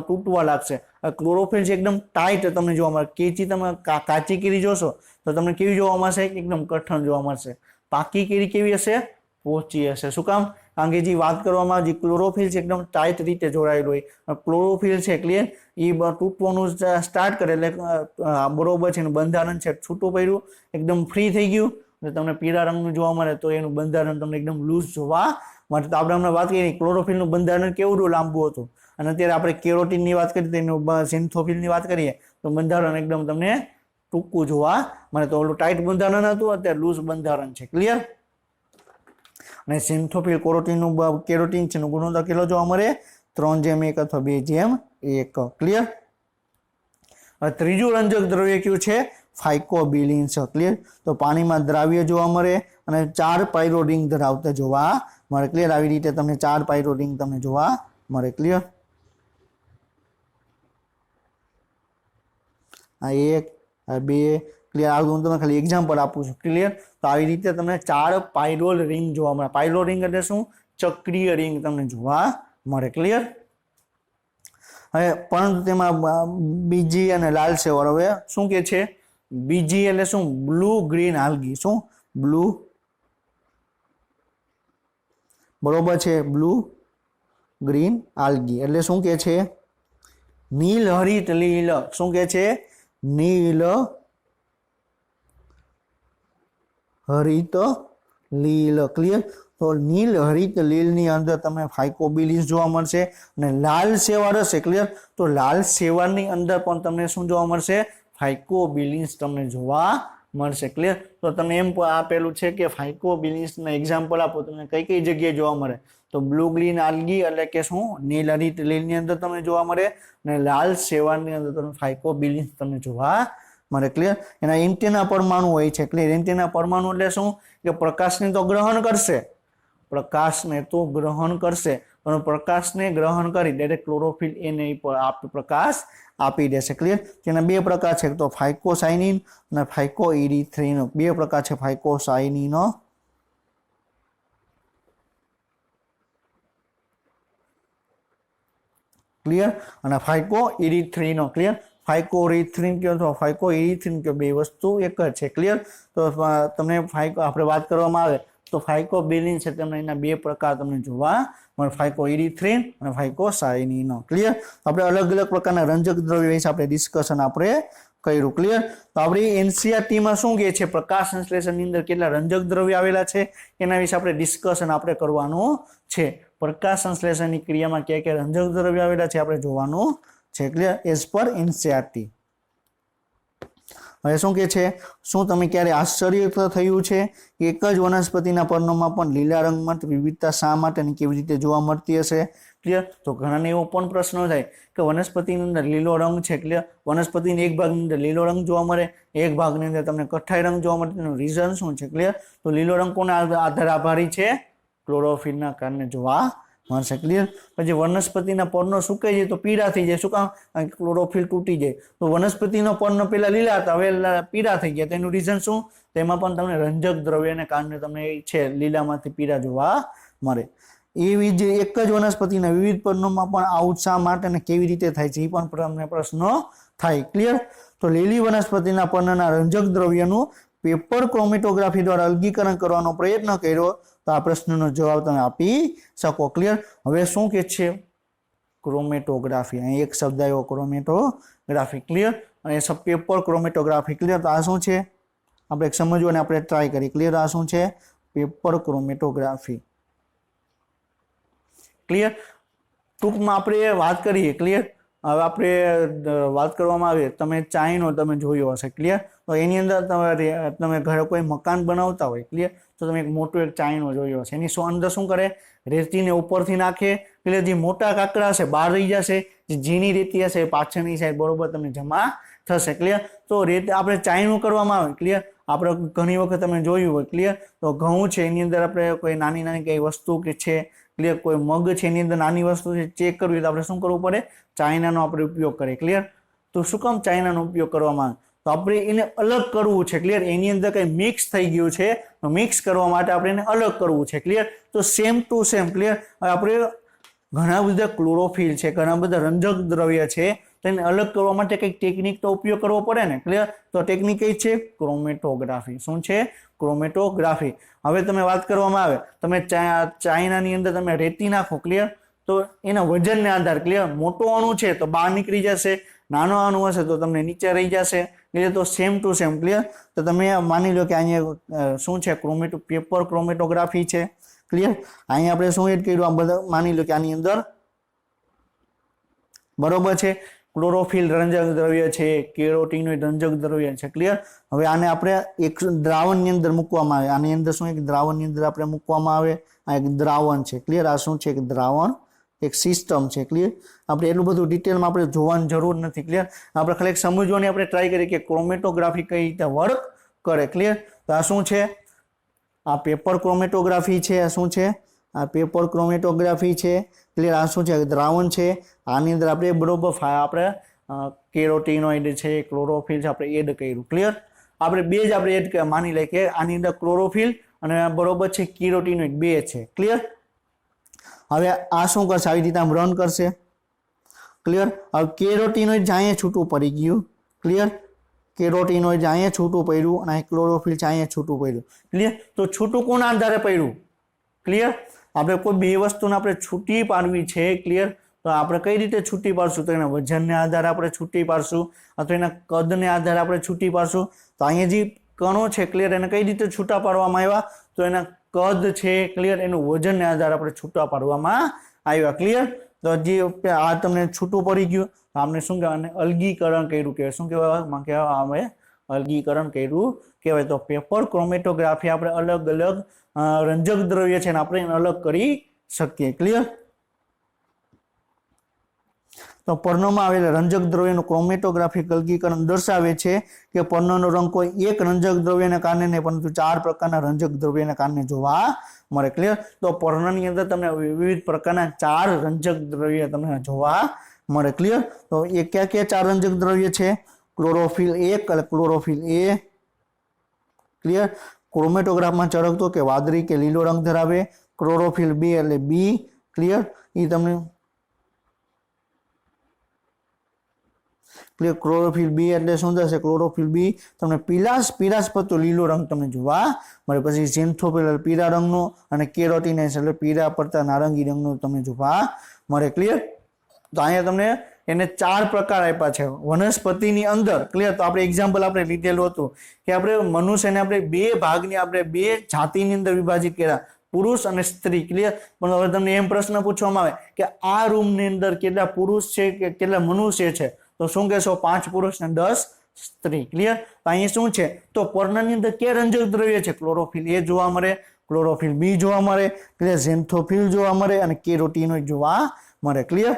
તૂટવા લાગશે. ક્લોરોફિલ છે એકદમ ટાઈટ તમને જોવા મળે. કેચી તમે કાચી કેરી જોશો તો તમને કેવી જોવા મળશે, એકદમ કઠણ જોવા મળશે. પાકી કેરી કેવી હશે? પોચી હશે. શું કામ? કારણ કે જે વાત કરવામાં જે ક્લોરોફિલ છે એકદમ ટાઈટ રીતે જોડાયેલું હોય. ક્લોરોફિલ છે ક્લિયર એ તૂટવાનું સ્ટાર્ટ કરે એટલે બરોબર છે એનું બંધારણ છે છૂટું પડ્યું, એકદમ ફ્રી થઈ ગયું. તમને પીળા રંગનું જોવા મળે તો એનું બંધારણ તમને એકદમ લૂઝ જોવા મળે. તો આપણે હમણાં વાત કરીએ ક્લોરોફિલનું બંધારણ કેવું લાંબુ હતું, અને અત્યારે આપણે કેરોટીનની વાત કરીએ તો એનું સિન્થોફિલની વાત કરીએ તો બંધારણ એકદમ તમને ટૂંકું જોવા મળે. તો ઓલું ટાઈટ બંધારણ હતું, અત્યારે લૂઝ બંધારણ છે. ક્લિયર? અને સિન્થોફિલ કેરોટીન છે ગુણોત્તર કેટલો જોવા મળે? 3:1 અથવા 2:1. ક્લિયર? ત્રીજું રંજક દ્રવ્ય કયું છે? ફાઇકોબિલિન છે. ક્લિયર? તો પાણીમાં દ્રાવ્ય જોવા મળે અને 4 પાયરો રિંગ ધરાવતા જોવા મળે. ક્લિયર? આવી રીતે તમને 4 પાયરો રિંગ તમને જોવા મળે. ક્લિયર? આ 1 આ 2. ક્લિયર? આ હું તમને ખાલી એક્ઝામ્પલ આપું છું. ક્લિયર? તો આવી રીતે તમને 4 પાયરોલ રિંગ જોવા મળે. પાયરોલ રિંગ એટલે શું? ચક્રીય રિંગ તમને જોવા મળે. ક્લિયર? હવે પરંતુ તેમાં બીજી અને લાલ સેવર હવે શું કે છે? બીજી એટલે શું? Blue green algae. શું? બ્લુ, બરોબર છે, બ્લુ ગ્રીન આલ્ગી એટલે શું કે છે? નીલ હરિત લીલ. શું કે છે? નીલ હરિત લીલ. ક્લિયર? તો નીલ હરિત લીલ ની અંદર તમને ફાઇકોબિલિસ જોવા મળશે અને લાલ શેવાળ હશે. ક્લિયર? તો લાલ શેવાળની અંદર પણ તમને શું જોવા મળશે? ફાઇકોબિલિસ તમને જોવા મળશે. ક્લિયર? તો તમે એમ આપેલું છે કે ફાઇકોબિલિસના એક્ઝામ્પલ આપો, તમને કઈ કઈ જગ્યાએ જોવા મળે? તો બ્લુ ગ્રીન આલ્ગી એટલે કે શું? નીલ હરિત લીલની અંદર તમને જોવા મળે અને લાલ શેવાળની અંદર તમને ફાઇકોબિલિસ તમને જોવા મળે. ક્લિયર? એના એન્ટેના પરમાણુ હોય છે. ક્લિયર? એન્ટેના પરમાણુ એટલે શું? કે પ્રકાશને તો ગ્રહણ કરશે, પ્રકાશને તો ગ્રહણ કરશે, પણ પ્રકાશને ગ્રહણ કરી ડાયરેક્ટ ક્લોરોફિલ એને પ્રકાશ આપી દેશે. ક્લિયર? તેના 2 પ્રકાર છે, તો ફાઇકોસાઇનિન અને ફાઇકોઇરિથ્રિન. 2 પ્રકાર છે ફાઇકોસાઇનિનો. ક્લિયર? અને ફાઇકોઇરિથ્રિનો. ક્લિયર? ફાઇકોઇરિથ્રિન કયો તો ફાઇકોઇરિથ્રિન કયો, 2 વસ્તુ એક જ છે. ક્લિયર? તો તમને આપણે વાત કરવામાં આવે તો ફાઇકોબિલિન છે તમને એના 2 પ્રકાર તમને જોવા મળે, ફાઇકોઇરિથ્રિન અને ફાઇકોસાઇનિનો. ક્લિયર? આપણે અલગ અલગ પ્રકારના રંજક દ્રવ્ય વિશે આપણે ડિસ્કશન આપણે કર્યું. ક્લિયર? તો આપણી એનસીઆરટીમાં શું કહે છે? પ્રકાશ સંશ્લેષણની અંદર કેટલા રંજક દ્રવ્ય આવેલા છે એના વિશે આપણે ડિસ્કશન આપણે કરવાનું છે. પ્રકાશ સંશ્લેષણની ક્રિયામાં કયા કયા રંજક દ્રવ્ય આવેલા છે આપણે જોવાનું છે. ક્લિયર? As per NCERT. હવે શું કે છે? શું તમે ક્યારે આશ્ચર્ય થયું છે કે એક જ વનસ્પતિના પર્ણોમાં પણ લીલા રંગમાં વિવિધતા શા માટે અને કેવી રીતે જોવા મળતી હશે? ક્લિયર? તો ઘણાને એવો પણ પ્રશ્ન થાય કે વનસ્પતિની અંદર લીલો રંગ છે. ક્લિયર? વનસ્પતિની એક ભાગની અંદર લીલો રંગ જોવા મળે, એક ભાગની અંદર તમને કથ્થાઈ રંગ જોવા મળે. તેનું રીઝન શું છે? ક્લિયર? તો લીલો રંગ કોના આધારે આભારી છે? ક્લોરોફિલના કારણે જોવા મળશે. ક્લિયર? પછી વનસ્પતિના પર્ણો સુકાઈ જાય તો પીળા થઈ જાય. શું કામ? ક્લોરોફિલ તૂટી જાય. તો વનસ્પતિનો પર્ણ પેલા લીલા હતા, હવે પીળા થઈ ગયા. તેનું રીઝન શું? તેમાં પણ તમને રંજક દ્રવ્યને કારણે તમને છે લીલામાંથી પીળા જોવા મળે. એવી જ એક જ વનસ્પતિના વિવિધ પર્ણોમાં પણ આવું શા માટે અને કેવી રીતે થાય છે એ પણ તમને પ્રશ્નો થાય. ક્લિયર? તો લીલી વનસ્પતિના પર્ણના રંજક દ્રવ્યનું પેપર ક્રોમેટોગ્રાફી દ્વારા અલગીકરણ કરવાનો પ્રયત્ન કર્યો તો આ પ્રશ્નનો જવાબ તમે આપી શકો. ક્લિયર? હવે શું કે છે? ક્રોમેટોગ્રાફી. અહીં એક શબ્દ આવ્યો ક્રોમેટોગ્રાફી. ક્લિયર? અને પેપર ક્રોમેટોગ્રાફી. ક્લિયર? તો આ શું છે આપણે સમજવું અને આપણે ટ્રાય કરીએ. ક્લિયર? આ શું છે? Paper chromatography. ક્લિયર? ટૂંકમાં આપણે વાત કરીએ. ક્લિયર? હવે આપણે વાત કરવામાં આવે, તમે ચાઇનો તમે જોયો હશે. ક્લિયર? તો એની અંદર તમે ઘરે કોઈ મકાન બનાવતા હોય. ક્લિયર? તો તમે એક મોટો એક ચાઇનો જોયો હશે. એની અંદર શું કરે? રેતીને ઉપરથી નાખે. એટલે જે મોટા કાંકરા હશે બહાર રહી જશે, જે ઝીણી રેતી હશે પાછળની સાઈડ બરોબર તમને જમા થશે. ક્લિયર? તો રેત આપણે ચાઇનું કરવામાં આવે. ક્લિયર? આપણે ઘણી વખત તમે જોયું હોય. ક્લિયર? તો ઘઉં છે એની અંદર આપણે કોઈ નાની નાની કઈ વસ્તુ કે છે, ક્લિયર, કોઈ મગ છે એની અંદર નાની વસ્તુ છે ચેક કરવી તો આપણે શું કરવું પડે? ચાઇનાનો આપણે ઉપયોગ કરીએ. ક્લિયર? તો શું કામ ચાઇનાનો ઉપયોગ કરવામાં આવે? તો આપણે એને અલગ કરવું છે. ક્લિયર? એની અંદર કંઈ મિક્સ થઈ ગયું છે તો મિક્સ કરવા માટે આપણે એને અલગ કરવું છે. ક્લિયર? તો સેમ ટુ સેમ. ક્લિયર? આપણે ઘણા બધા ક્લોરોફિલ છે, ઘણા બધા રંજક દ્રવ્ય છે, તો એને અલગ કરવા માટે કંઈક ટેકનિકનો ઉપયોગ કરવો પડે ને, ક્લિયર? તો ટેકનિક કઈ છે? ક્રોમેટોગ્રાફી. શું છે? ક્રોમેટોગ્રાફી. હવે તમે વાત કરવામાં આવે, તમે ચાઇનાની અંદર તમે રેતી નાખો, ક્લિયર, તો એના વજનને આધાર, ક્લિયર, મોટો અણુ છે તો બહાર નીકળી જશે, નાનો અણુ હશે તો તમને નીચે રહી જશે, ક્લિયર? તો સેમ ટુ સેમ, ક્લિયર? તો તમે માની લો કે અહીંયા શું છે? પેપર ક્રોમેટોગ્રાફી છે, ક્લિયર? અહીંયા આપણે શું એડ કર્યું? આ બધા માની લો કે આની અંદર બરોબર છે ક્લોરોફિલ રંજક દ્રવ્ય છે, કેરોટીનોઇડ રંજક દ્રવ્ય છે, ક્લિયર? હવે આને આપણે એક દ્રાવણની અંદર મૂકવામાં આવે, આની અંદર શું એક દ્રાવણની અંદર આપણે મૂકવામાં આવે, આ એક દ્રાવણ છે, ક્લિયર? આ શું છે? એક દ્રાવણ, એક સિસ્ટમ છે, ક્લિયર? આપણે એટલું બધું ડિટેલમાં આપણે જોવાની જરૂર નથી, ક્લિયર? આપણે ખાલી સમજવાની આપણે ટ્રાય કરીએ કે ક્રોમેટોગ્રાફી કઈ રીતે વર્ક કરે, ક્લિયર? તો આ શું છે? આ પેપર ક્રોમેટોગ્રાફી છે. આ શું છે? આ પેપર ક્રોમેટોગ્રાફી છે, ક્લિયર? આ શું છે? દ્રાવણ છે. આની અંદર આપણે બરોબર આપણે કેરોટીનોઇડ છે, ક્લોરોફિલ છે, આપણે એડ કર્યું, ક્લિયર? આપણે બે જ આપણે એડ માની લઈએ કે આની અંદર ક્લોરોફિલ અને બરોબર છે કેરોટીનોઇડ બે છે, ક્લિયર? હવે આ શું કરશે? આવી રીતે આમ રન કરશે, ક્લિયર? હવે કેરોટીનોઇડ અહીંયા છૂટું પડી ગયું, ક્લિયર? કેરોટીનોઇડ અહીંયા છૂટું પડ્યું અને ક્લોરોફિલ અહીંયા છૂટું પડ્યું, ક્લિયર? તો છૂટું કોના આધારે પડ્યું, ક્લિયર? આપણે કોઈ બે વસ્તુને આપણે છૂટી પાડવી છે, ક્લિયર? તો આપણે કઈ રીતે છૂટી પાડશું? તો એના વજનને આધારે આપણે છૂટી પાડશું અથવા એના કદને આધારે આપણે છૂટી પાડશું. તો અહીંયા જે કણો છે, ક્લિયર, એને કઈ રીતે છૂટા પાડવામાં આવ્યા? તો એના કદ છે, ક્લિયર, એનું વજનને આધારે આપણે છૂટા પાડવામાં આવ્યા, ક્લિયર? તો જે આ તમને છૂટું પડી ગયું, આપણે શું કહેવાય? અલગીકરણ કર્યું કહેવાય. શું કહેવાય? અમે અલગીકરણ કર્યું કહેવાય. તો પેપર ક્રોમેટોગ્રાફી આપણે અલગ અલગ રંજક દ્રવ્ય છે ને આપણે એને અલગ કરી શકીએ, ક્લિયર? તો પર્ણમાં આવેલા રંજક દ્રવ્યનું ક્રોમેટોગ્રાફિક અલગીકરણ દર્શાવે છે કે પર્ણનો રંગ કોઈ એક રંજક દ્રવ્યને કારણે નહીં પરંતુ 4 પ્રકારના રંજક દ્રવ્યને કારણે જોવા મળે, ક્લિયર? તો પર્ણની અંદર તમને વિવિધ પ્રકારના 4 રંજક દ્રવ્ય તમને જોવા મળે, ક્લિયર? તો એ કયા કયા 4 રંજક દ્રવ્ય છે? ક્લોરોફિલ 1 એટલે ક્લોરોફિલ A, ક્લિયર? ક્રોમેટોગ્રાફમાં ચળકતો કે વાદળી કે લીલો રંગ ધરાવે. ક્લોરોફિલ B એટલે B, ક્લિયર? એ તમને ક્લિયર? ક્લોરોફિલ B એટલે શું થશે? ક્લોરોફિલ B તમને પીળાશ પડતો લીલો રંગ તમને જોવા મળે. પછી ઝેન્થોફિલ પીળા રંગનું અને કેરોટીનાઇડ એટલે પીળા પડતા નારંગી રંગનું તમને જોવા મળે, ક્લિયર? તો અહીંયા તમને એને 4 પ્રકાર આપ્યા છે વનસ્પતિની અંદર, ક્લિયર? તો આપણે એક્ઝામ્પલ આપણે લીધેલું હતું કે આપણે મનુષ્યને આપણે બે ભાગની આપણે બે જાતિની અંદર વિભાજિત કર્યા, પુરુષ અને સ્ત્રી, ક્લિયર? પણ હવે તમને એમ પ્રશ્ન પૂછવામાં આવે કે આ રૂમની અંદર કેટલા પુરુષ છે કે કેટલા મનુષ્ય છે? તો શું કહેશો? 5 પુરુષ અને 10 સ્ત્રી, ક્લિયર? તો અહીં શું છે? તો પર્ણની અંદર કયા રંજક દ્રવ્ય છે? ક્લોરોફિલ A જોવા મળે, ક્લોરોફિલ B જોવા મળે, ક્લિયર? ઝેન્થોફિલ જોવા મળે અને કેરોટીનોઇડ જોવા મળે, ક્લિયર?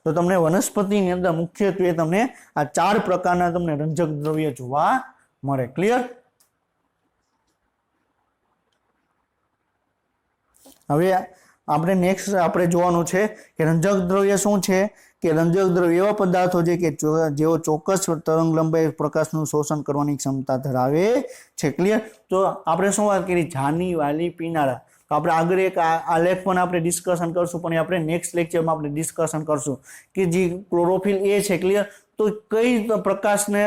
તો તમને વનસ્પતિની અંદર મુખ્યત્વે તમને આ 4 પ્રકારના તમને રંજક દ્રવ્ય જોવા મળે, ક્લિયર? હવે આપણે નેક્સ્ટ આપણે જોવાનું છે કે રંજક દ્રવ્ય શું છે? કે રંજક દ્રવ્ય એવા પદાર્થો છે કે જેઓ ચોક્કસ તરંગ લંબાઈ પ્રકાશનું શોષણ કરવાની ક્ષમતા ધરાવે છે, ક્લિયર? તો આપણે શું વાત કરી? જાની, વાલી, પીનારા. તો આપણે આગળ એક આલેખ પણ આપણે ડિસ્કશન કરશું, પણ આપણે નેક્સ્ટ લેક્ચરમાં આપણે ડિસ્કશન કરશું કે જે ક્લોરોફિલ A છે, ક્લિયર? તો કઈ પ્રકાશને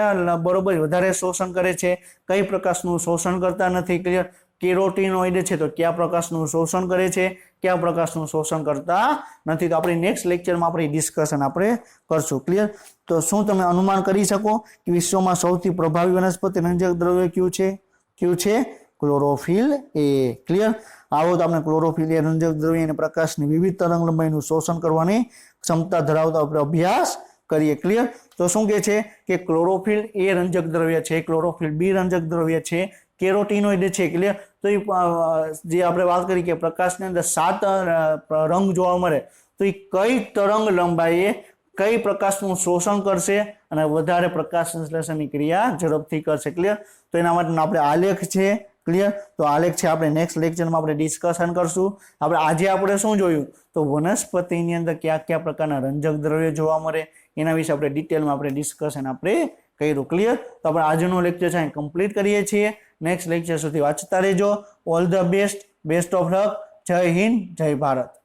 બરોબર વધારે શોષણ કરે છે, કઈ પ્રકાશનું શોષણ કરતા નથી, ક્લિયર? કેરોટીનોઇડ છે તો કયા પ્રકાશનું શોષણ કરે છે, કયા પ્રકાશનું શોષણ કરતા નથી. તો આપણે નેક્સ્ટ લેક્ચરમાં આપણે ડિસ્કશન આપણે કરશું, ક્લિયર? તો શું તમે અનુમાન કરી શકો કે વિશ્વમાં સૌથી પ્રભાવી વનસ્પતિ રંજક દ્રવ્ય કયું છે? Chlorophyll A, clear? આવો તો આપણે ક્લોરોફિલ A રંજક દ્રવ્ય અને પ્રકાશની વિવિધ તરંગ લંબાઈનું શોષણ કરવાની ક્ષમતા ધરાવતા આપણે અભ્યાસ કરીએ, ક્લિયર? તો શું કહે છે કે ક્લોરોફિલ A રંજક દ્રવ્ય છે, ક્લોરોફિલ B રંજક દ્રવ્ય છે, કેરોટીનોઇડ છે, ક્લિયર? તો જે આપણે વાત કરી કે પ્રકાશની અંદર 7 રંગ જોવા મળે, તો એ કઈ તરંગ લંબાઈએ કઈ પ્રકાશનું શોષણ કરશે અને વધારે પ્રકાશ સંશ્લેષણની ક્રિયા ઝડપથી કરશે, ક્લિયર? તો એના માટે આપણે આલેખ છે, ક્લિયર? તો આલેખ છે આપણે નેક્સ્ટ લેક્ચરમાં આપણે ડિસ્કશન કરશું. આપણે આજે આપણે શું જોયું? તો વનસ્પતિની અંદર કયા કયા પ્રકારના રંજક દ્રવ્ય જોવા મળે એના વિશે આપણે ડિટેલમાં આપણે ડિસ્કશન આપણે કર્યું, ક્લિયર? તો આપણે આજનો લેક્ચર છે કમ્પ્લીટ કરીએ છીએ. નેક્સ્ટ લેક્ચર સુધી વાંચતા રહેજો. All the best of luck. જય હિન્દ, જય ભારત.